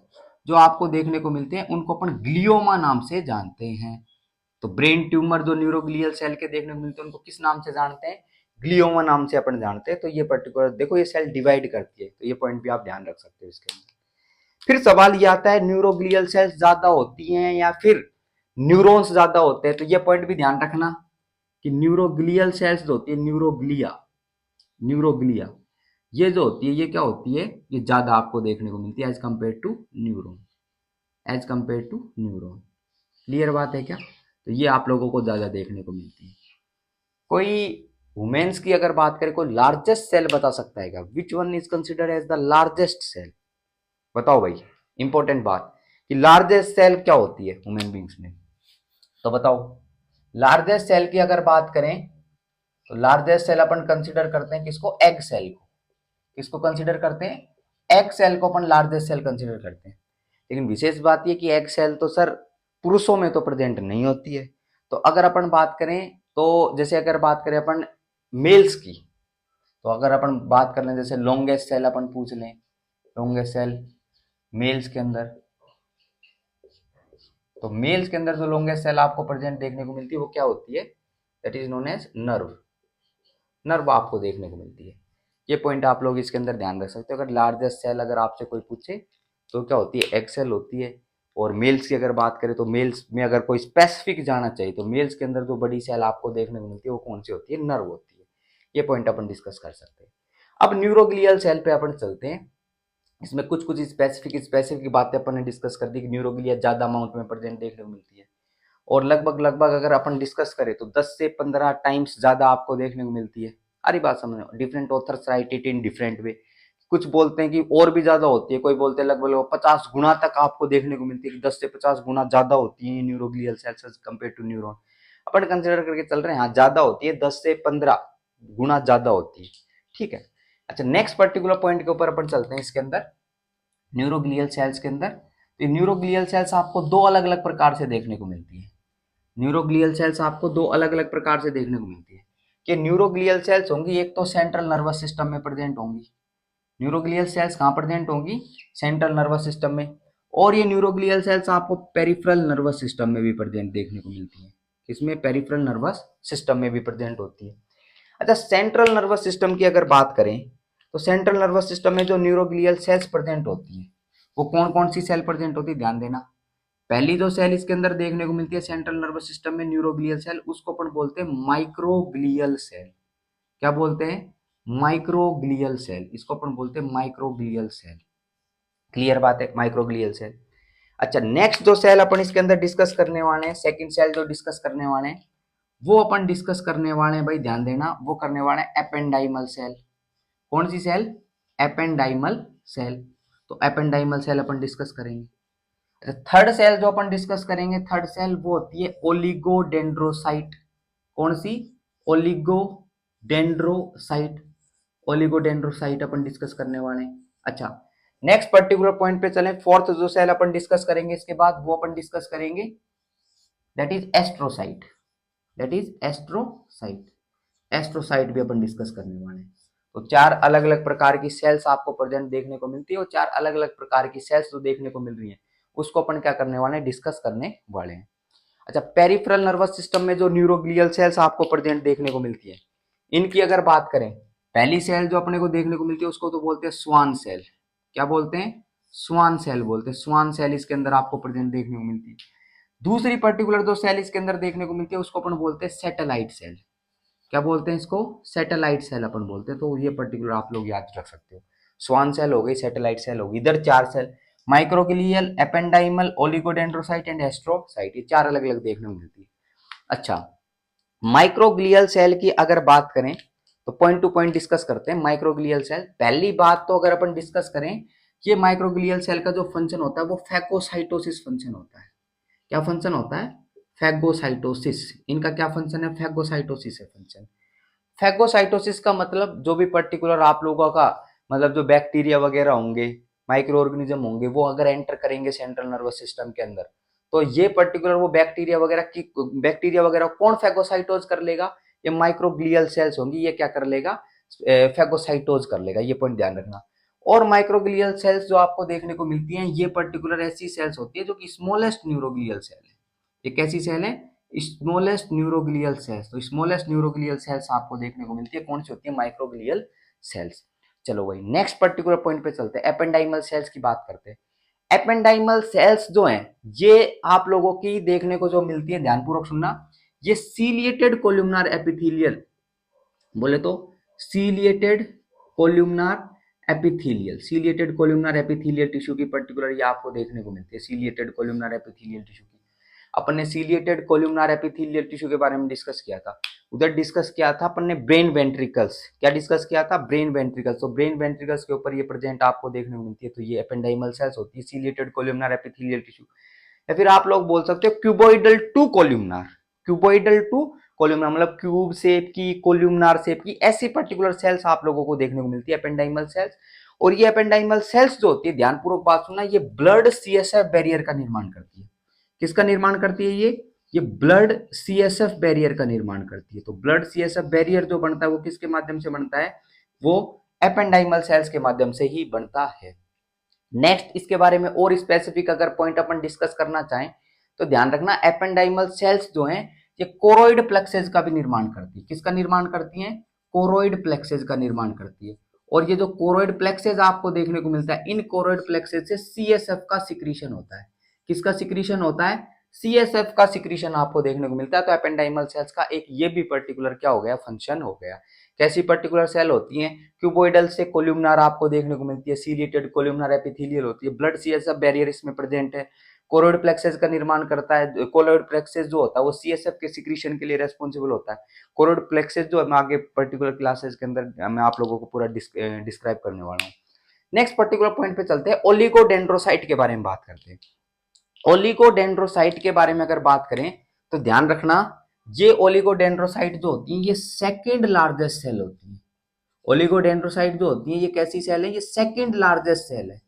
जो आपको देखने को मिलते हैं, उनको अपन ग्लियोमा नाम से जानते हैं। तो ब्रेन ट्यूमर जो न्यूरोग्लियल सेल के देखने को मिलते हैं, उनको किस नाम से जानते हैं? ग्लियोमा नाम से अपन जानते हैं। तो ये पर्टिकुलर देखो, ये सेल डिवाइड करती है, तो ये पॉइंट भी आप ध्यान रख सकते हो इसके अंदर। फिर सवाल ये आता है, न्यूरोग्लियल सेल्स ज्यादा होती हैं या फिर न्यूरॉन्स ज्यादा होते हैं? तो ये पॉइंट भी ध्यान रखना कि न्यूरोग्लियल सेल्स जो होती है, न्यूरोग्लिया ये जो होती है, ये क्या होती है? ये ज्यादा आपको देखने को मिलती है as compare to neuron, clear बात है क्या? तो ये आप लोगों को ज्यादा देखने को मिलती है। कोई वुमेन्स की अगर बात करें, कोई लार्जेस्ट सेल बता सकता है क्या? Which one is considered as the largest cell? बताओ भाई, इंपॉर्टेंट बात कि लार्जेस्ट सेल क्या होती है ह्यूमन बींग्स में। तो बताओ, लार्जेस्ट सेल की अगर बात करें तो लार्जेस्ट सेल अपन कंसिडर करते हैं किसको? एग सेल को। किसको कंसिडर करते हैं? एग सेल को अपन लार्जेस्ट सेल कंसिडर करते हैं। लेकिन विशेष बात यह कि एग सेल तो सर पुरुषों में तो प्रेजेंट नहीं होती है। तो अगर अपन बात करें, तो जैसे अगर बात करें अपन मेल्स की, तो अगर अपन बात कर लें, जैसे लॉन्गेस्ट सेल अपन पूछ लें, लॉन्गेस्ट सेल मेल्स के अंदर, तो मेल्स के अंदर जो लॉन्गेस्ट सेल आपको प्रेजेंट देखने को मिलती है वो क्या होती है? That is known as nerve आपको देखने को मिलती है। ये पॉइंट आप लोग इसके अंदर ध्यान रख सकते हो। अगर लार्जेस्ट सेल अगर आपसे कोई पूछे तो क्या होती है? एक्स सेल होती है। और मेल्स की अगर बात करें तो मेल्स में अगर कोई स्पेसिफिक जाना चाहिए तो मेल्स के अंदर जो बड़ी सेल आपको देखने को मिलती है वो कौन सी होती है? नर्व होती है। ये पॉइंट अपन डिस्कस कर सकते हैं। अब न्यूरोग्लियल सेल पे अपन चलते हैं। इसमें कुछ कुछ स्पेसिफिक बातें अपन ने डिस्कस कर दी कि न्यूरोग्लिया ज्यादा अमाउंट में प्रेजेंट देखने को मिलती है, और लगभग अगर अपन डिस्कस करें तो 10 से 15 टाइम्स ज्यादा आपको देखने को मिलती है। अरे बात समझो, different authors right it in different way. कुछ बोलते हैं कि और भी ज्यादा होती है, कोई बोलते हैं लगभग 50 गुना तक आपको देखने को मिलती है, कि 10 से 50 गुना ज्यादा होती है neuroglial cells compare to neuron. अपन कंसिडर करके चल रहे हैं, हाँ ज्यादा होती है, 10 से 15 गुना ज्यादा होती है। ठीक है। अच्छा, नेक्स्ट पर्टिकुलर पॉइंट के ऊपर अपन चलते हैं। इसके अंदर न्यूरोग्लियल सेल्स के अंदर, तो न्यूरोग्लियल सेल्स आपको दो अलग अलग प्रकार से देखने को मिलती है। न्यूरोग्लियल सेल्स आपको दो अलग अलग प्रकार से देखने को मिलती है। कि न्यूरोग्लियल सेल्स होंगी, एक तो सेंट्रल नर्वस सिस्टम में प्रेजेंट होंगी। न्यूरोग्लियल सेल्स कहाँ प्रेजेंट होंगी? सेंट्रल नर्वस सिस्टम में। और ये न्यूरोग्लियल सेल्स आपको पेरिफेरल नर्वस सिस्टम में भी प्रेजेंट देखने को मिलती है। इसमें पेरिफेरल नर्वस सिस्टम में भी प्रेजेंट होती है। अच्छा, सेंट्रल नर्वस सिस्टम की अगर बात करें तो सेंट्रल नर्वस सिस्टम में जो न्यूरोग्लियल सेल्स प्रेजेंट होती है वो कौन कौन सी सेल प्रेजेंट होती है? ध्यान देना, पहली जो सेल इसके अंदर देखने को मिलती है सेंट्रल नर्वस सिस्टम में, न्यूरोग्लियल सेल, उसको अपन बोलते हैं माइक्रोग्लियल सेल। क्या बोलते हैं? Microglial cell. इसको अपन बोलते हैं माइक्रोग्लियल सेल। क्लियर बात है? Microglial cell. अच्छा, नेक्स्ट जो सेल अपन इसके अंदर डिस्कस करने वाले हैं, सेकंड सेल जो डिस्कस करने वाले हैं, वो अपन डिस्कस करने वाले हैं भाई, ध्यान देना, वो करने वाले हैं एपेंडाइमल सेल। कौन सी सेल? Ependymal cell. तो एपेंडाइमल सेल अपन डिस्कस करेंगे। थर्ड सेल जो अपन डिस्कस करेंगे, थर्ड सेल वो होती है ओलिगोडेंड्रोसाइट। कौन सी? ओलिगोडेंड्रोसाइट। ओलिगोडेंड्रोसाइट अपन डिस्कस करने वाले हैं। अच्छा, नेक्स्ट पर्टिकुलर पॉइंट पे चलें। फोर्थ जो सेल अपन डिस्कस करेंगे इसके बाद, वो अपन डिस्कस करेंगे, दैट इज एस्ट्रोसाइट। एस्ट्रोसाइट भी अपन डिस्कस करने वाले हैं। तो चार अलग अलग प्रकार की सेल्स आपको प्रेजेंट देखने को मिलती है, और चार अलग अलग प्रकार की सेल्स जो देखने को मिल रही है उसको अपन क्या करने वाले हैं? डिस्कस करने वाले हैं। अच्छा, पेरिफेरल नर्वस सिस्टम में जो न्यूरोग्लियल सेल्स आपको प्रेजेंट देखने को मिलती है, इनकी अगर बात करें, पहली सेल जो अपने को देखने को मिलती है उसको तो बोलते हैं स्वान सेल। क्या बोलते हैं? स्वान सेल बोलते हैं। स्वान सेल इसके अंदर आपको प्रेजेंट देखने को मिलती है। दूसरी पर्टिकुलर जो सेल इसके अंदर देखने को मिलती है उसको अपन बोलते हैं सैटेलाइट सेल। क्या बोलते हैं इसको, सैटेलाइट सेल अपन बोलते हैं। तो ये पर्टिकुलर आप लोग याद रख सकते हो। स्वान सेल हो गई, सैटेलाइट सेल होगी, इधर 4 cell, microglial, ependymal, oligodendrocyte and astrocyte, ये 4 अलग अलग देखने को मिलती है। अच्छा, माइक्रोग्लियल सेल की अगर बात करें तो पॉइंट टू पॉइंट डिस्कस करते हैं। माइक्रोग्लियल सेल, पहली बात तो अगर अपन डिस्कस करें, ये माइक्रोग्लियल सेल का जो फंक्शन होता है वो फैगोसाइटोसिस फंक्शन होता है। क्या फंक्शन होता है, फैगोसाइटोसिस। इनका क्या फंक्शन है, फैगोसाइटोसिस है फंक्शन। फैगोसाइटोसिस का मतलब जो भी पर्टिकुलर आप लोगों का मतलब जो बैक्टीरिया वगैरह होंगे, माइक्रो ऑर्गेनिज्म होंगे, वो अगर एंटर करेंगे सेंट्रल नर्वस सिस्टम के अंदर, तो ये पर्टिकुलर वो बैक्टीरिया वगैरह कौन फैगोसाइटोज कर लेगा, ये माइक्रोग्लियल सेल्स होंगी, ये क्या कर लेगा, फैगोसाइटोज कर लेगा। ये पॉइंट ध्यान रखना। और माइक्रोग्लियल सेल्स जो आपको देखने को मिलती हैं, ये पर्टिकुलर ऐसी सेल्स होती है जो कि स्मॉलेस्ट न्यूरोग्लियल सेल है। ये कैसी सेल है, स्मॉलेस्ट न्यूरोग्लियल सेल्स। तो स्मॉलेस्ट न्यूरोग्लियल सेल्स आपको देखने को मिलती है, कौन सी होती है, माइक्रोग्लियल सेल्स। चलो भाई नेक्स्ट पर्टिकुलर पॉइंट पे चलते हैं, एपेंडाइमल सेल्स की बात करते हैं। एपेंडाइमल सेल्स जो हैं, ये आप लोगों की देखने को जो मिलती है, ध्यानपूर्वक सुनना, ये सीलिएटेड कोल्यूमनार एपिथेलियल, बोले तो ciliated columnar epithelial, ciliated columnar epithelial tissue की पर्टिकुलर ये आपको देखने को मिलती है, सीलिएटेड कोल्यूमनार एपिथेलियल टिश्यू की। अपन ने सीलिएटेड कोल्यूमनार एपिथेलियल टिश्यू के बारे में डिस्कस किया था। उधर डिस्कस किया था अपन ने ब्रेन वेंट्रिकल्स, क्या डिस्कस किया था, ब्रेन वेंट्रिकल्स। तो ब्रेन वेंट्रिकल्स के ऊपर ये प्रेजेंट आपको देखने को मिलती है। तो ये एपेंडाइमल सेल्स होती है, सीलिएटेड कोल्यूमनार एपिथेलियल टिश्यू। या फिर आप लोग बोल सकते हो क्यूबोइडल टू कोल्यूमनार, क्यूबोइडल टू कोल्यूमनार मतलब क्यूब शेप की, कोल्यूमनार शेप की, ऐसी पर्टिकुलर सेल्स आप लोगों को देखने को मिलती है, एपेंडाइमल सेल्स। और ये एपेंडाइमल सेल्स जो होती है, ध्यानपूर्वक बात सुनना, ये ब्लड सीएसएफ बैरियर का निर्माण करती है। किसका निर्माण करती है ये ब्लड सीएसएफ बैरियर का निर्माण करती है। तो ब्लड सीएसएफ बैरियर जो बनता है वो किसके माध्यम से बनता है, वो एपेंडाइमल सेल्स के माध्यम से ही बनता है। नेक्स्ट इसके बारे में और स्पेसिफिक अगर पॉइंट अपन डिस्कस करना चाहें तो ध्यान रखना, एपेंडाइमल सेल्स जो हैं ये कोरोइड प्लेक्सेस का भी निर्माण करती है। किसका निर्माण करती हैं, कोरोइड प्लेक्सेस का निर्माण करती है। और ये जो कोरोइड प्लेक्सेस आपको देखने को मिलता है, इन कोरोइड प्लेक्सेस से सीएसएफ का सिक्रीशन होता है। किसका सिक्रीशन होता है, सीएसएफ का सिक्रीशन आपको देखने को मिलता है। तो एपेंडाइमल सेल्स का एक ये भी पर्टिकुलर क्या हो गया, फंक्शन हो गया। कैसी पर्टिकुलर सेल होती हैं, क्यूबोइडल से कोल्यूमनार आपको देखने को मिलती है, सीलिएटेड कोल्यूमनार एपिथेलियल होती है, ब्लड सीएसएफ बैरियर इसमें प्रेजेंट है, कोरोइड प्लेक्सेस का निर्माण करता है। कोरोइड प्लेक्सेस जो होता है वो सीएसएफ के सिक्रीशन के लिए रेस्पॉन्सिबल होता है। कोरोइड प्लेक्सेस जो मैं आगे पर्टिकुलर क्लासेस के अंदर मैं आप लोगों को पूरा डिस्क्राइब करने वाला हूँ। नेक्स्ट पर्टिकुलर पॉइंट पे चलते हैं, ओलिगोडेंड्रोसाइट के बारे में बात करते हैं। ओलिगोडेंड्रोसाइट के बारे में अगर बात करें तो ध्यान रखना, ये ओलिगोडेंड्रोसाइट जो होती है ये सेकंड लार्जेस्ट सेल होती है। ओलिगोडेंड्रोसाइट जो होती है ये कैसी सेल है, ये सेकंड लार्जेस्ट सेल है।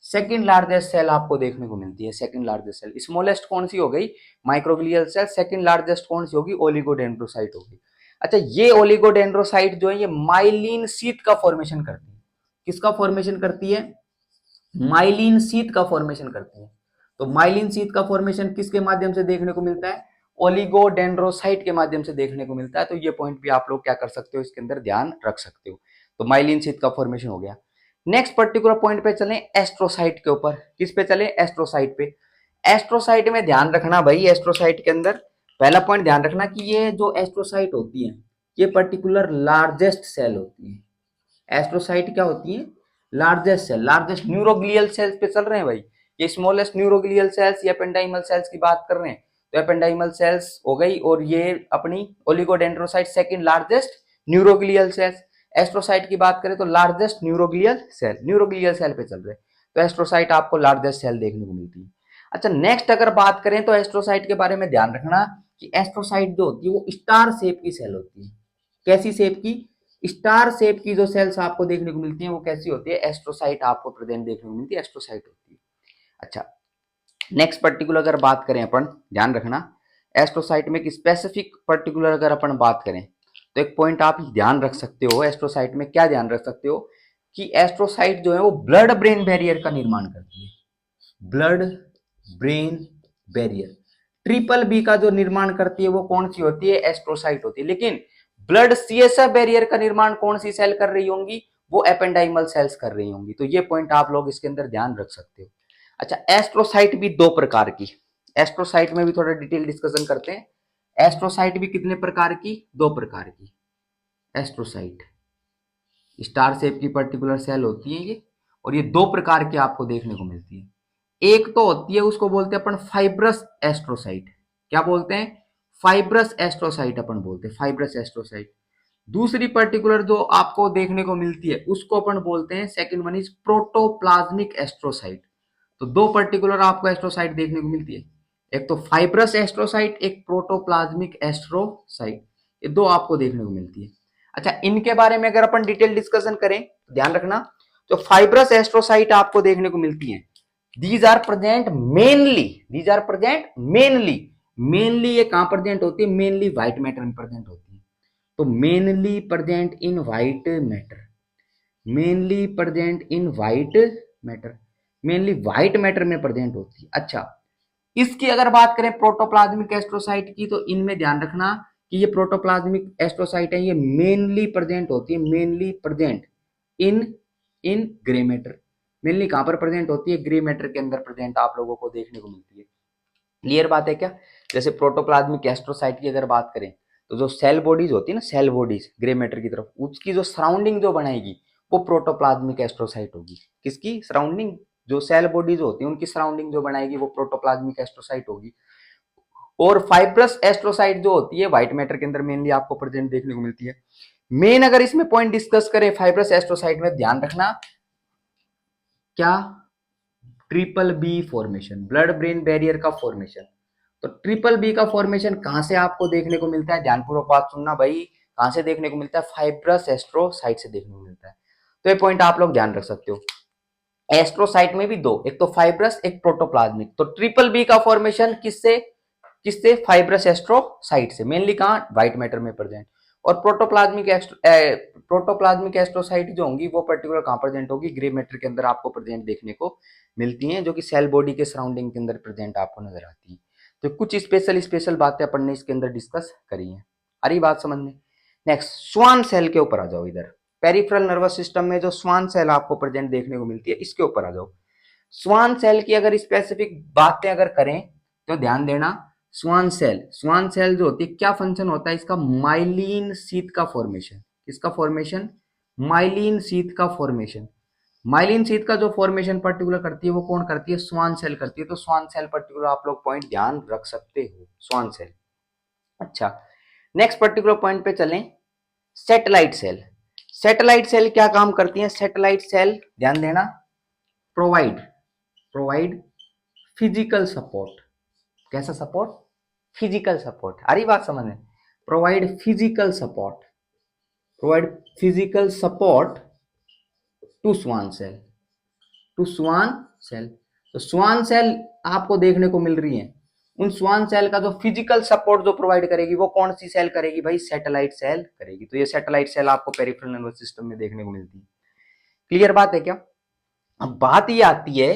सेकंड लार्जेस्ट सेल आपको देखने को मिलती है, सेकंड लार्जेस्ट सेल। स्मॉलेस्ट कौन सी हो गई, माइक्रोग्लियल सेल। सेकंड लार्जेस्ट कौन सी होगी, ओलिगोडेंड्रोसाइट होगी। अच्छा, ये ओलिगोडेंड्रोसाइट जो है ये माइलिन शीथ का फॉर्मेशन करती है। किसका फॉर्मेशन करती है, माइलिन शीथ का फॉर्मेशन करती है। तो माइलिन शीथ का फॉर्मेशन किसके माध्यम से देखने को मिलता है, ओलिगोडेंड्रोसाइट के माध्यम से देखने को मिलता है। तो ये पॉइंट भी आप लोग क्या कर सकते हो, इसके अंदर ध्यान रख सकते हो। तो माइलिन शीथ का फॉर्मेशन हो गया। नेक्स्ट पर्टिकुलर पॉइंट पे चलें, एस्ट्रोसाइट के ऊपर। किस पे चले, एस्ट्रोसाइट पे। एस्ट्रोसाइट में ध्यान रखना भाई, एस्ट्रोसाइट के अंदर पहला पॉइंट ध्यान रखना कि ये जो एस्ट्रोसाइट होती है ये पर्टिकुलर लार्जेस्ट सेल होती है। एस्ट्रोसाइट क्या होती है, largest cell, largest neuroglial cells पे चल रहे हैं भाई। ये स्मॉलेस्ट न्यूरोग्लियल सेल्स या एपेंडाइमल सेल्स की बात कर रहे हैं। तो एपेंडाइमल सेल्स हो गई, और ये अपनी oligodendrocyte second largest neuroglial cells. Astrocyte की बात करें तो largest neuroglial cell, neuroglial cell पे चल रहे हैं। तो एस्ट्रोसाइट आपको लार्जेस्ट सेल देखने को मिलती है। अच्छा, नेक्स्ट अगर बात करें तो एस्ट्रोसाइट के बारे में ध्यान रखना कि एस्ट्रोसाइट जो होती है वो स्टार शेप की सेल होती है। कैसी शेप की, स्टार शेप की जो सेल्स आपको देखने को मिलती हैं वो कैसी होती है, एस्ट्रोसाइट आपको प्रेजेंट देखने को मिलती है, एस्ट्रोसाइट होती है। अच्छा, नेक्स्ट पर्टिकुलर अगर बात करें अपन, ध्यान रखना एस्ट्रोसाइट में एक स्पेसिफिक पर्टिकुलर अगर अपन बात करें तो एक पॉइंट आप ध्यान रख सकते हो, एस्ट्रोसाइट में क्या ध्यान रख सकते हो कि एस्ट्रोसाइट जो है वो ब्लड ब्रेन बैरियर का निर्माण करती है। Blood brain barrier, triple B का जो निर्माण करती है वो कौन सी होती है, एस्ट्रोसाइट होती है। लेकिन ब्लड सीएसएफ बैरियर का निर्माण कौन सी सेल कर रही होंगी, वो एपेंडाइमल सेल्स कर रही होंगी। तो ये पॉइंट आप लोग इसके अंदर ध्यान रख सकते हो। अच्छा, एस्ट्रोसाइट भी दो प्रकार की, एस्ट्रोसाइट में भी थोड़ा डिटेल डिस्कशन करते हैं। एस्ट्रोसाइट भी कितने प्रकार की, दो प्रकार की। एस्ट्रोसाइट, स्टार शेप की पर्टिकुलर सेल होती है ये, और ये दो प्रकार की आपको देखने को मिलती है। एक तो होती है, उसको बोलते हैं अपन फाइब्रस एस्ट्रोसाइट। क्या बोलते हैं? फाइब्रस एस्ट्रोसाइट अपन बोलते हैं, फाइब्रस एस्ट्रोसाइट। दूसरी पर्टिकुलर जो आपको देखने को मिलती है उसको अपन बोलते हैं, second one is protoplasmic astrocyte. तो दो पर्टिकुलर आपको एस्ट्रोसाइट देखने को मिलती है, एक तो फाइब्रस एस्ट्रोसाइट, एक प्रोटोप्लाज्मिक एस्ट्रोसाइट। ये दो आपको देखने को मिलती है। अच्छा, इनके बारे में अगर अपन डिटेल डिस्कशन करें तो ध्यान रखना, जो फाइब्रस एस्ट्रोसाइट आपको देखने को मिलती है, these are present mainly, these are present mainly, mainly ये कहां प्रेजेंट होती है? मेनली व्हाइट मैटर में प्रेजेंट होती है। तो mainly present in white matter, mainly present in white matter, mainly white matter में प्रेजेंट होती है। अच्छा, इसकी अगर बात करें प्रोटोप्लाज्मिक एस्ट्रोसाइट की, तो इनमें ध्यान रखना कि ये प्रोटोप्लाज्मिक एस्ट्रोसाइट है, ये मेनली प्रेजेंट होती है, mainly present in in grey matter. Mainly कहां पर प्रेजेंट होती है? ग्रे मैटर के अंदर प्रेजेंट आप लोगों को देखने को मिलती है। क्लियर बात है क्या? जैसे प्रोटोप्लाज्मिक एस्ट्रोसाइट की अगर बात करें, तो जो सेल बॉडीज होती है ना, सेल बॉडीज ग्रे मैटर की तरफ, उसकी जो सराउंडिंग जो बनाएगी वो प्रोटोप्लाज्मिक एस्ट्रोसाइट होगी। किसकी सराउंडिंग? जो सेल बॉडीज होती है उनकी सराउंडिंग जो बनाएगी वो प्रोटोप्लाज्मिक एस्ट्रोसाइट होगी। और फाइब्रस एस्ट्रोसाइट जो होती है व्हाइट मैटर के अंदर मेनली आपको प्रेजेंट देखने को मिलती है। मेन अगर इसमें पॉइंट डिस्कस करें फाइब्रस एस्ट्रोसाइट में, ध्यान रखना क्या? Triple B formation, blood brain barrier का फॉर्मेशन। तो ट्रिपल बी का फॉर्मेशन कहां से आपको देखने को मिलता है? ध्यानपूर्वक बात सुनना भाई, कहां से देखने को मिलता है? फाइब्रस एस्ट्रोसाइट से देखने को मिलता है। तो ये पॉइंट आप लोग ध्यान रख सकते हो। एस्ट्रोसाइट में भी दो, एक तो फाइब्रस, एक प्रोटोप्लाज्मिक। तो ट्रिपल बी का फॉर्मेशन किससे? किससे? फाइब्रस एस्ट्रोसाइट से, मेनली कहां? व्हाइट मैटर में प्रेजेंट। और प्रोटोप्लाज्मिक एस्ट्रोसाइट जो होंगी वो पर्टिकुलर कहां प्रेजेंट होगी? ग्रे मैटर के अंदर आपको प्रेजेंट देखने को मिलती हैं, जो कि सेल बॉडी के सराउंडिंग के अंदर प्रेजेंट आपको नजर आती है। तो कुछ स्पेशल स्पेशल बातें अपन ने इसके अंदर डिस्कस करी है। आ रही बात समझ में? नेक्स्ट, स्वान सेल के ऊपर आ जाओ। इधर पेरिफेरल नर्वस सिस्टम में जो स्वान सेल आपको प्रेजेंट देखने को मिलती है, इसके ऊपर आ जाओ। स्वान सेल की अगर स्पेसिफिक बातें अगर करें तो ध्यान देना, स्वान सेल जो होती है, क्या फंक्शन होता है इसका? माइलिन शीथ का फॉर्मेशन। किसका फॉर्मेशन? माइलिन शीथ का फॉर्मेशन। माइलिन शीथ का जो फॉर्मेशन पर्टिकुलर करती है वो कौन करती है? स्वान सेल करती है। तो स्वान सेल पर्टिकुलर आप लोग पॉइंट ध्यान रख सकते हो, स्वान सेल। अच्छा, नेक्स्ट पर्टिकुलर पॉइंट पे चलें, सैटेलाइट सेल। सैटेलाइट सेल क्या काम करती है? सैटेलाइट सेल ध्यान देना, प्रोवाइड प्रोवाइड फिजिकल सपोर्ट। कैसा सपोर्ट? Physical support. आ रही बात समझ में? Provide physical support, provide physical support to Schwann cell, to Schwann cell. तो स्वान सेल आपको देखने को मिल रही है, उन स्वान सेल का जो फिजिकल सपोर्ट जो प्रोवाइड करेगी वो कौन सी सेल करेगी भाई? सैटेलाइट सेल करेगी। तो ये सैटेलाइट सेल आपको पेरिफेरल नर्वस सिस्टम में देखने को मिलती है। क्लियर बात है क्या? अब बात ये आती है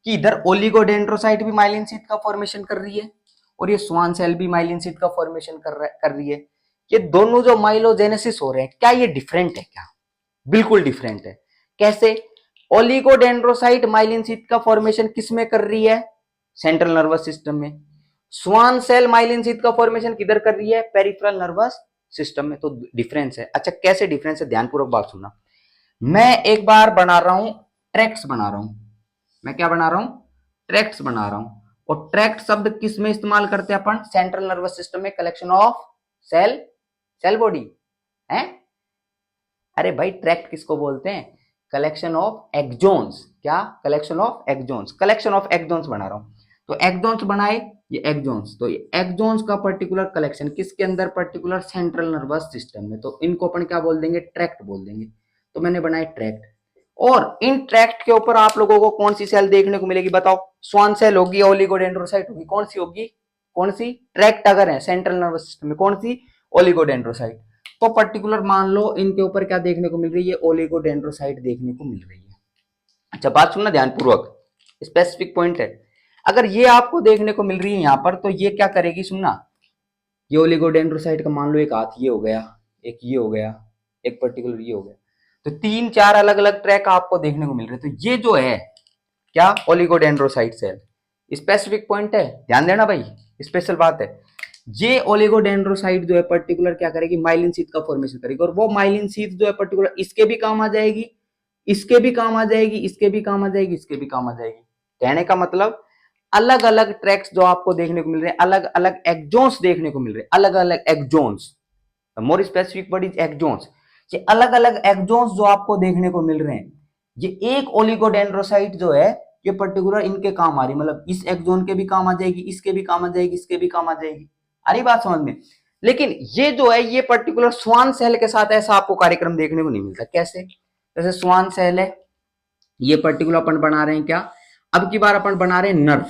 कि इधर ओलिगोडेंड्रोसाइट भी माइलिन शीथ का फॉर्मेशन कर रही है और ये स्वान सेल भी माइलिन शीथ का फॉर्मेशन कर रही है। ये दोनों जो माइलोजेनेसिस हो रहे हैं, क्या ये डिफरेंट है? क्या बिल्कुल डिफरेंट है। कैसे? ओलिगोडेंड्रोसाइट माइलिन शीथ का फॉर्मेशन किस में कर रही है? सेंट्रल नर्वस सिस्टम में। स्वान सेल माइलिन शीथ का फॉर्मेशन किधर कर रही है? पेरिफेरल नर्वस सिस्टम में। तो डिफरेंस है। अच्छा, कैसे डिफरेंस है? ध्यानपूर्वक बात सुनना। मैं एक बार बना रहा हूं, ट्रैक्ट्स बना रहा हूं। मैं क्या बना रहा हूं? ट्रैक्ट्स बना रहा हूं। और ट्रैक्ट शब्द किस में इस्तेमाल करते हैं अपन? सेंट्रल नर्वस सिस्टम में। Collection of cell, cell body है। अरे भाई, ट्रैक्ट किसको बोलते हैं? Collection of axons. क्या? Collection of axons. Collection of axons बना रहा हूं। तो एक्सोन्स बनाए, ये एक्सोन्स, तो ये एक्सोन्स का पर्टिकुलर कलेक्शन किसके अंदर? पर्टिकुलर सेंट्रल नर्वस सिस्टम में। तो इनको अपन क्या बोल देंगे? ट्रैक्ट बोल देंगे। तो मैंने बनाए ट्रैक्ट, और इन ट्रैक्ट के ऊपर आप लोगों को कौन सी सेल देखने को मिलेगी? बताओ। स्वान सेल होगी, ओलिगोडेंड्रोसाइट होगी। कौन सी होगी? कौन सी? ट्रैक्ट अगर है सेंट्रल नर्वस सिस्टम में, कौन सी? ओलिगोडेंड्रोसाइट। तो पर्टिकुलर मान लो इनके ऊपर क्या देखने को मिल रही है? ओलिगोडेंड्रोसाइट देखने को मिल रही है। अच्छा, बात सुनना ध्यानपूर्वक, स्पेसिफिक पॉइंट है। अगर ये आपको देखने को मिल रही है यहां पर, तो ये क्या करेगी? सुनना, ये ओलिगोडेंड्रोसाइट का मान लो एक हाथ ये हो गया, एक ये हो गया, एक पर्टिकुलर ये हो गया। तो 3-4 अलग अलग ट्रैक आपको देखने को मिल रहे हैं। तो ये जो है क्या? Oligodendrocyte cell. स्पेसिफिक पॉइंट है, ध्यान देना भाई, स्पेशल बात है। ये ओलिगोडेंड्रोसाइट जो है पर्टिकुलर क्या करेगी, माइलिन शीथ का फॉर्मेशन करेगी, और वो माइलिन शीथ जो है पर्टिकुलर इसके भी काम आ जाएगी, इसके भी काम आ जाएगी, इसके भी काम आ जाएगी, इसके भी काम आ जाएगी। कहने का मतलब अलग अलग ट्रैक्स जो आपको देखने को मिल रहे हैं, अलग अलग एक्जोन्स देखने को मिल रहे हैं, अलग अलग एक्जोन्स, मोर स्पेसिफिक वर्ड इज एक्जोन्स। ये अलग अलग एक्जोन्स जो आपको देखने को मिल रहे हैं, ये एक ओलिगोडेंड्रोसाइट जो है ये पर्टिकुलर इनके काम आ रही, मतलब इस एक्जोन के भी काम आ जाएगी, इसके भी काम आ जाएगी, इसके भी काम आ जाएगी। आ रही बात समझ में? लेकिन ये जो है ये पर्टिकुलर स्वान सेल के साथ ऐसा आपको कार्यक्रम देखने को नहीं मिलता। कैसे? जैसे स्वान सेल है, ये पर्टिकुलर अपन बना रहे हैं क्या, अब की बार अपन बना रहे हैं नर्व।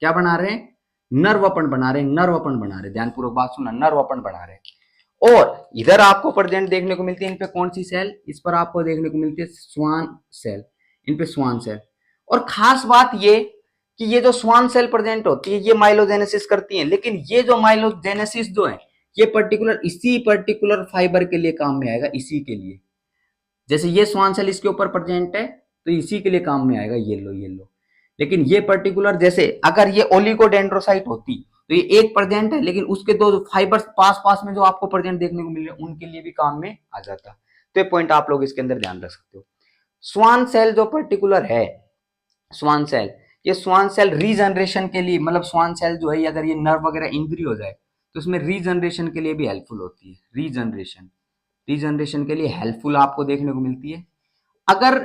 क्या बना रहे हैं? नर्व अपन बना रहे हैं, नर्व अपन बना रहे हैं, ध्यानपूर्वक बात सुनना, नर्व अपन बना रहे हैं। और इधर आपको प्रेजेंट देखने को मिलती है इन पे कौन सी सेल, इस पर आपको देखने को मिलती है स्वान सेल, इन पे स्वान सेल। और खास बात ये कि ये जो स्वान सेल प्रेजेंट होती है ये माइलोजेनेसिस करती है, लेकिन ये जो माइलोजेनेसिस जो है ये पर्टिकुलर इसी पर्टिकुलर फाइबर के लिए काम में आएगा, इसी के लिए। जैसे ये स्वान सेल इसके ऊपर प्रेजेंट है तो इसी के लिए काम में आएगा, ये लो ये लो। लेकिन ये पर्टिकुलर जैसे अगर ये ओलिगोडेंड्रोसाइट होती तो ये एक प्रेजेंट है, लेकिन उसके दो फाइबर्स पास पास में जो आपको प्रेजेंट देखने को मिल रहे हैं उनके लिए भी काम में आ जाता। तो ये पॉइंट आप लोग इसके अंदर ध्यान रख सकते हो। स्वान सेल जो पर्टिकुलर है, स्वान सेल, ये स्वान सेल रीजनरेशन के लिए, मतलब स्वान सेल जो है अगर ये नर्व वगैरह इंजरी हो जाए तो उसमें रीजनरेशन के लिए भी हेल्पफुल होती है। रीजनरेशन, रीजनरेशन के लिए हेल्पफुल आपको देखने को मिलती है। अगर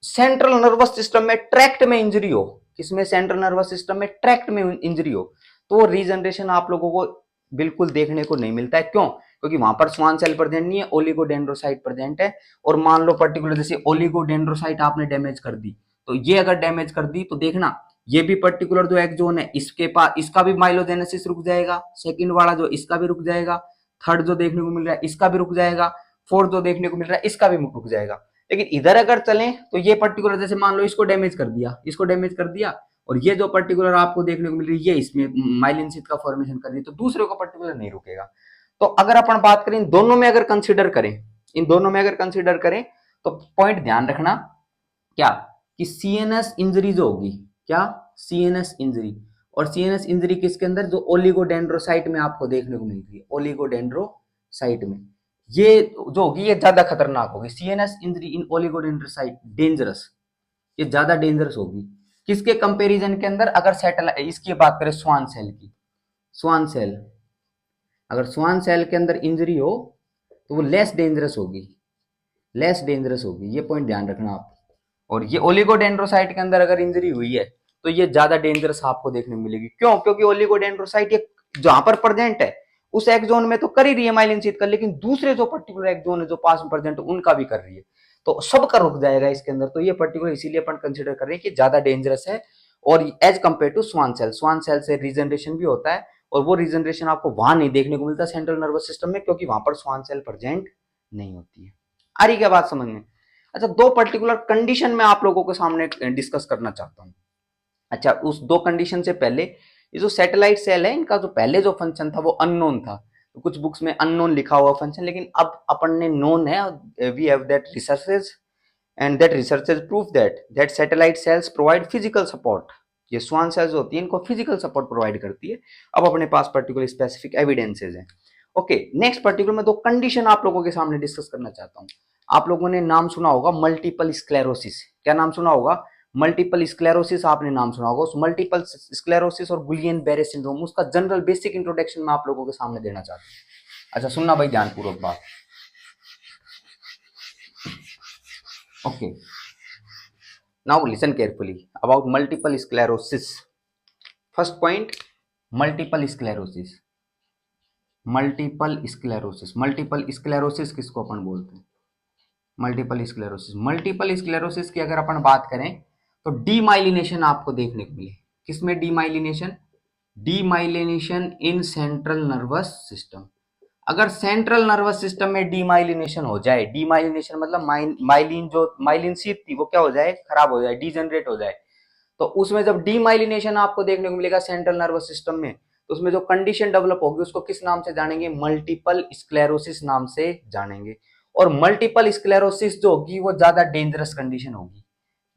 सेंट्रल नर्वस सिस्टम में ट्रैक्ट में इंजरी हो, किसमें, सेंट्रल नर्वस सिस्टम में ट्रैक्ट में इंजरी हो, तो रीजनरेशन आप लोगों को बिल्कुल देखने को नहीं मिलता है। क्यों? क्योंकि वहां पर स्वान सेल प्रेजेंट नहीं है, ओलिगोडेंड्रोसाइट प्रेजेंट है। और मान लो पर्टिकुलर जैसे ओलिगोडेंड्रोसाइट आपने डैमेज कर दी, तो ये अगर डैमेज कर दी तो देखना ये भी पर्टिकुलर जो एक्सोन है इसके पास, इसका भी माइलोजेनेसिस रुक जाएगा, सेकंड वाला जो इसका भी रुक जाएगा, थर्ड जो देखने को मिल रहा है इसका भी रुक जाएगा, फोर्थ जो देखने को मिल रहा है इसका भी रुक जाएगा। लेकिन इधर अगर चलें तो ये पर्टिकुलर जैसे मान लो इसको डैमेज कर दिया, इसको डैमेज कर दिया, और ये जो पर्टिकुलर आपको देखने को मिल रही है इसमें माइलिन शीथ का फॉर्मेशन कर रही है, तो दूसरे को पर्टिकुलर नहीं रुकेगा। तो अगर अपन बात करें इन दोनों में अगर कंसीडर करें, इन दोनों में अगर कंसीडर करें तो पॉइंट ध्यान रखना क्या, कि सीएनएस इंजरी जो होगी, क्या, सीएनएस इंजरी, और सीएनएस इंजरी किसके अंदर, जो ओलिगोडेंड्रोसाइट में आपको देखने को मिलती है, ओलिगोडेंड्रोसाइट में, ये जो होगी ये ज्यादा खतरनाक होगी। CNS injury in oligodendrocyte dangerous, ये ज्यादा डेंजरस होगी। किसके कंपैरिजन के अंदर, अगर सैटेलाइट इसकी बात करें स्वान सेल की, स्वान सेल, अगर स्वान सेल के अंदर इंजरी हो तो वो लेस डेंजरस होगी, लेस डेंजरस होगी, ये पॉइंट ध्यान रखना आप। और ये ओलिगोडेंड्रोसाइट के अंदर अगर इंजरी हुई है तो ये ज्यादा डेंजरस आपको देखने को मिलेगी। क्यों? क्योंकि ओलिगोडेंड्रोसाइट ये जहां पर प्रेजेंट है उस एक्सोन में तो कर ही रही है माइलिन शीथ का, लेकिन दूसरे जो पर्टिकुलर एक्सोन है जो पास में प्रेजेंट है उनका भी कर रही है, तो सबका रुक जाएगा इसके अंदर। तो ये पर्टिकुलर इसीलिए अपन कंसिडर कर रहे हैं कि ज्यादा डेंजरस है, और as compare to Schwann cell, Schwann cell से रीजनरेशन भी होता है, और वो रीजनरेशन आपको वहां नहीं देखने को मिलता सेंट्रल नर्वस सिस्टम में, क्योंकि वहां पर स्वान सेल प्रेजेंट नहीं होती है। आ रही क्या बात समझ में? अच्छा, दो पर्टिकुलर कंडीशन में आप लोगों के सामने डिस्कस करना चाहता हूं। अच्छा, उस दो कंडीशन से पहले ये जो सैटेलाइट सेल है इनका जो पहले जो फंक्शन था वो अननोन था, तो कुछ बुक्स में अननोन लिखा हुआ फंक्शन, लेकिन अब अपन ने नोन है, we have that researches and that researches prove that satellite cells provide physical support. ये स्वान सेल्स होती है इनको फिजिकल सपोर्ट प्रोवाइड करती है। अब अपने पास पर्टिकुलर स्पेसिफिक एविडेंसेस हैं। ओके, नेक्स्ट पर्टिकुलर में दो कंडीशन आप लोगों के सामने डिस्कस करना चाहता हूं। आप लोगों ने नाम सुना होगा मल्टीपल स्क्लेरोसिस, क्या नाम सुना होगा? मल्टीपल स्क्लेरोसिस आपने नाम सुना होगा। उस मल्टीपल स्क्लेरोसिस और गुलियन बेरे सिंड्रोम, उसका जनरल बेसिक इंट्रोडक्शन मैं आप लोगों के सामने देना चाहता हूं। अच्छा सुनना भाई ध्यानपूर्वक बात। Okay, now listen carefully about multiple sclerosis. First point, multiple sclerosis. Multiple sclerosis, multiple sclerosis किसको अपन बोलते हैं? मल्टीपल स्क्लेरोसिस, मल्टीपल स्क्लेरोसिस की अगर अपन बात करें तो डीमाइलिनेशन आपको देखने को मिले। किसमें demyelination? Demyelination in central nervous system. अगर सेंट्रल नर्वस सिस्टम में डीमाइलिनेशन हो जाए, डीमाइलिनेशन मतलब माइलिन, जो माइलिन शीथ थी वो क्या हो जाए, खराब हो जाए, डीजनरेट हो जाए, तो उसमें जब डीमाइलिनेशन आपको देखने को मिलेगा सेंट्रल नर्वस सिस्टम में, तो उसमें जो कंडीशन डेवलप होगी उसको किस नाम से जानेंगे? मल्टीपल स्क्लेरोसिस नाम से जानेंगे। और मल्टीपल स्क्लेरोसिस जो होगी वो ज्यादा डेंजरस कंडीशन होगी।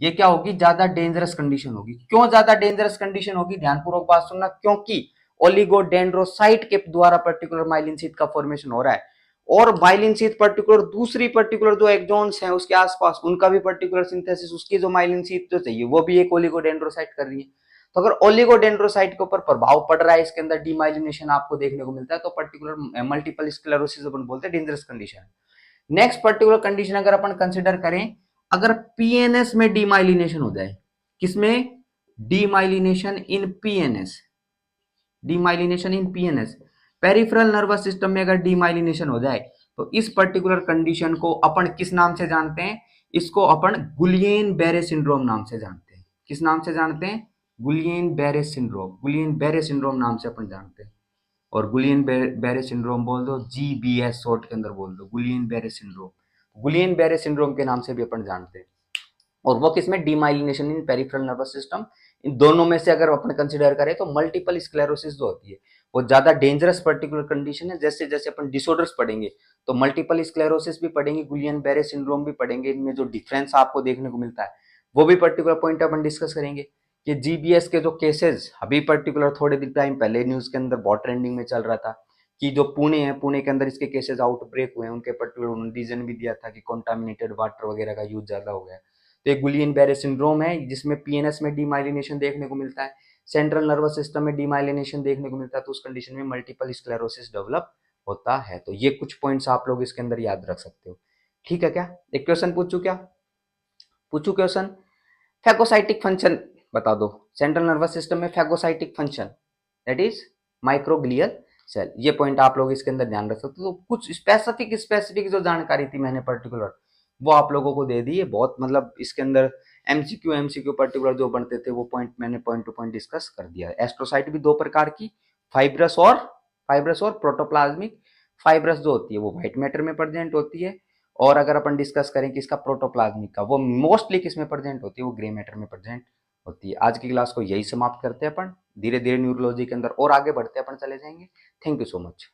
ये क्या होगी? ज्यादा डेंजरस कंडीशन होगी। क्यों ज्यादा डेंजरस कंडीशन होगी? ध्यानपूर्वक बात सुनना। क्योंकि ओलिगोडेंड्रोसाइट के द्वारा पर्टिकुलर माइलिन शीथ का फॉर्मेशन हो रहा है, और माइलिन शीथ पर्टिकुलर दूसरी पर्टिकुलर जो एक्सॉन्स हैं उसके आसपास उनका भी पर्टिकुलर सिंथेसिस, उसकी जो माइलिन शीथ जो चाहिए वो भी एक ओलिगोडेंड्रोसाइट कर रही है। तो अगर ओलिगोडेंड्रोसाइट के ऊपर प्रभाव पड़ रहा है, इसके अंदर डीमाइलिनेशन आपको देखने को मिलता है, तो पर्टिकुलर मल्टीपल स्क्लेरोसिस अपन बोलते हैं dangerous condition. Next particular condition अगर अपन कंसिडर करें, अगर पीएनएस में डीमाइलिनेशन हो जाए, किसमें? डीमाइलिनेशन इन पीएनएस, डीमाइलिनेशन इन पीएनएस, पेरिफेरल नर्वस सिस्टम में अगर डीमाइलिनेशन हो जाए तो इस पर्टिकुलर कंडीशन को अपन किस नाम से जानते हैं? इसको अपन गुलियन बेरे सिंड्रोम नाम से जानते हैं। किस नाम से जानते हैं? गुलियन बेरे सिंड्रोम, गुलियन बेरे सिंड्रोम नाम से अपन जानते हैं। और गुलियन बेरे सिंड्रोम बोल दो, जीबीएस शॉर्ट के अंदर बोल दो, गुलियन बेरे सिंड्रोम, गुलियन बेरे सिंड्रोम के नाम से भी अपन जानते हैं। और वो किसमें? डीमाइलिनेशन इन पेरिफेरल नर्वस सिस्टम। इन दोनों में से अगर अपन कंसिडर करें तो मल्टीपल स्क्लेरोसिस जो होती है वो ज्यादा डेंजरस पर्टिकुलर कंडीशन है। जैसे जैसे अपन डिसऑर्डर्स पढ़ेंगे तो मल्टीपल स्क्लेरोसिस भी पढ़ेंगे, गुलियन बेरे सिंड्रोम भी पढ़ेंगे, इनमें जो डिफरेंस आपको देखने को मिलता है वो भी पर्टिकुलर पॉइंट अपन डिस्कस करेंगे। कि जीबीएस के जो केसेस अभी पर्टिकुलर थोड़े दिन टाइम पहले न्यूज के अंदर बहुत ट्रेंडिंग में चल रहा था कि जो पुणे है, पुणे के अंदर इसके केसेस आउटब्रेक हुए हैं, उनके पर्टिकुलर उन्होंने रीजन भी दिया था कि कॉन्टामिनेटेड वाटर वगैरह का यूज ज्यादा हो गया। तो एक गुलियन बेरे सिंड्रोम है जिसमें पीएनएस में डीमाइलिनेशन देखने को मिलता है, सेंट्रल नर्वस सिस्टम में डीमाइलिनेशन देखने को मिलता है, तो उस कंडीशन में मल्टीपल स्क्लेरोसिस डेवलप होता है। तो ये कुछ पॉइंट्स आप लोग इसके अंदर याद रख सकते हो। ठीक है क्या? एक क्वेश्चन पूछू क्या? पूछू क्वेश्चन? फैगोसाइटिक फंक्शन बता दो। सेंट्रल नर्वस सिस्टम में phagocytic function that is microglial cell. ये पॉइंट आप लोग इसके अंदर ध्यान रख सकते हो। तो कुछ स्पेसिफिक स्पेसिफिक जो जानकारी थी मैंने पर्टिकुलर वो आप लोगों को दे दी है। बहुत मतलब इसके अंदर एमसीक्यू पर्टिकुलर जो बनते थे वो पॉइंट मैंने पॉइंट टू पॉइंट डिस्कस कर दिया है। एस्ट्रोसाइट भी दो प्रकार की, फाइब्रस और प्रोटोप्लाज्मिक। फाइब्रस जो होती है वो व्हाइट मैटर में प्रेजेंट होती है, और अगर अपन डिस्कस करें कि इसका प्रोटोप्लाज्मिक का, वो मोस्टली किस में प्रेजेंट होती है? वो ग्रे मैटर में प्रेजेंट होती है। आज की क्लास को यही समाप्त करते हैं अपन। धीरे धीरे न्यूरोलॉजी के अंदर और आगे बढ़ते हैं अपन चले जाएंगे। Thank you so much.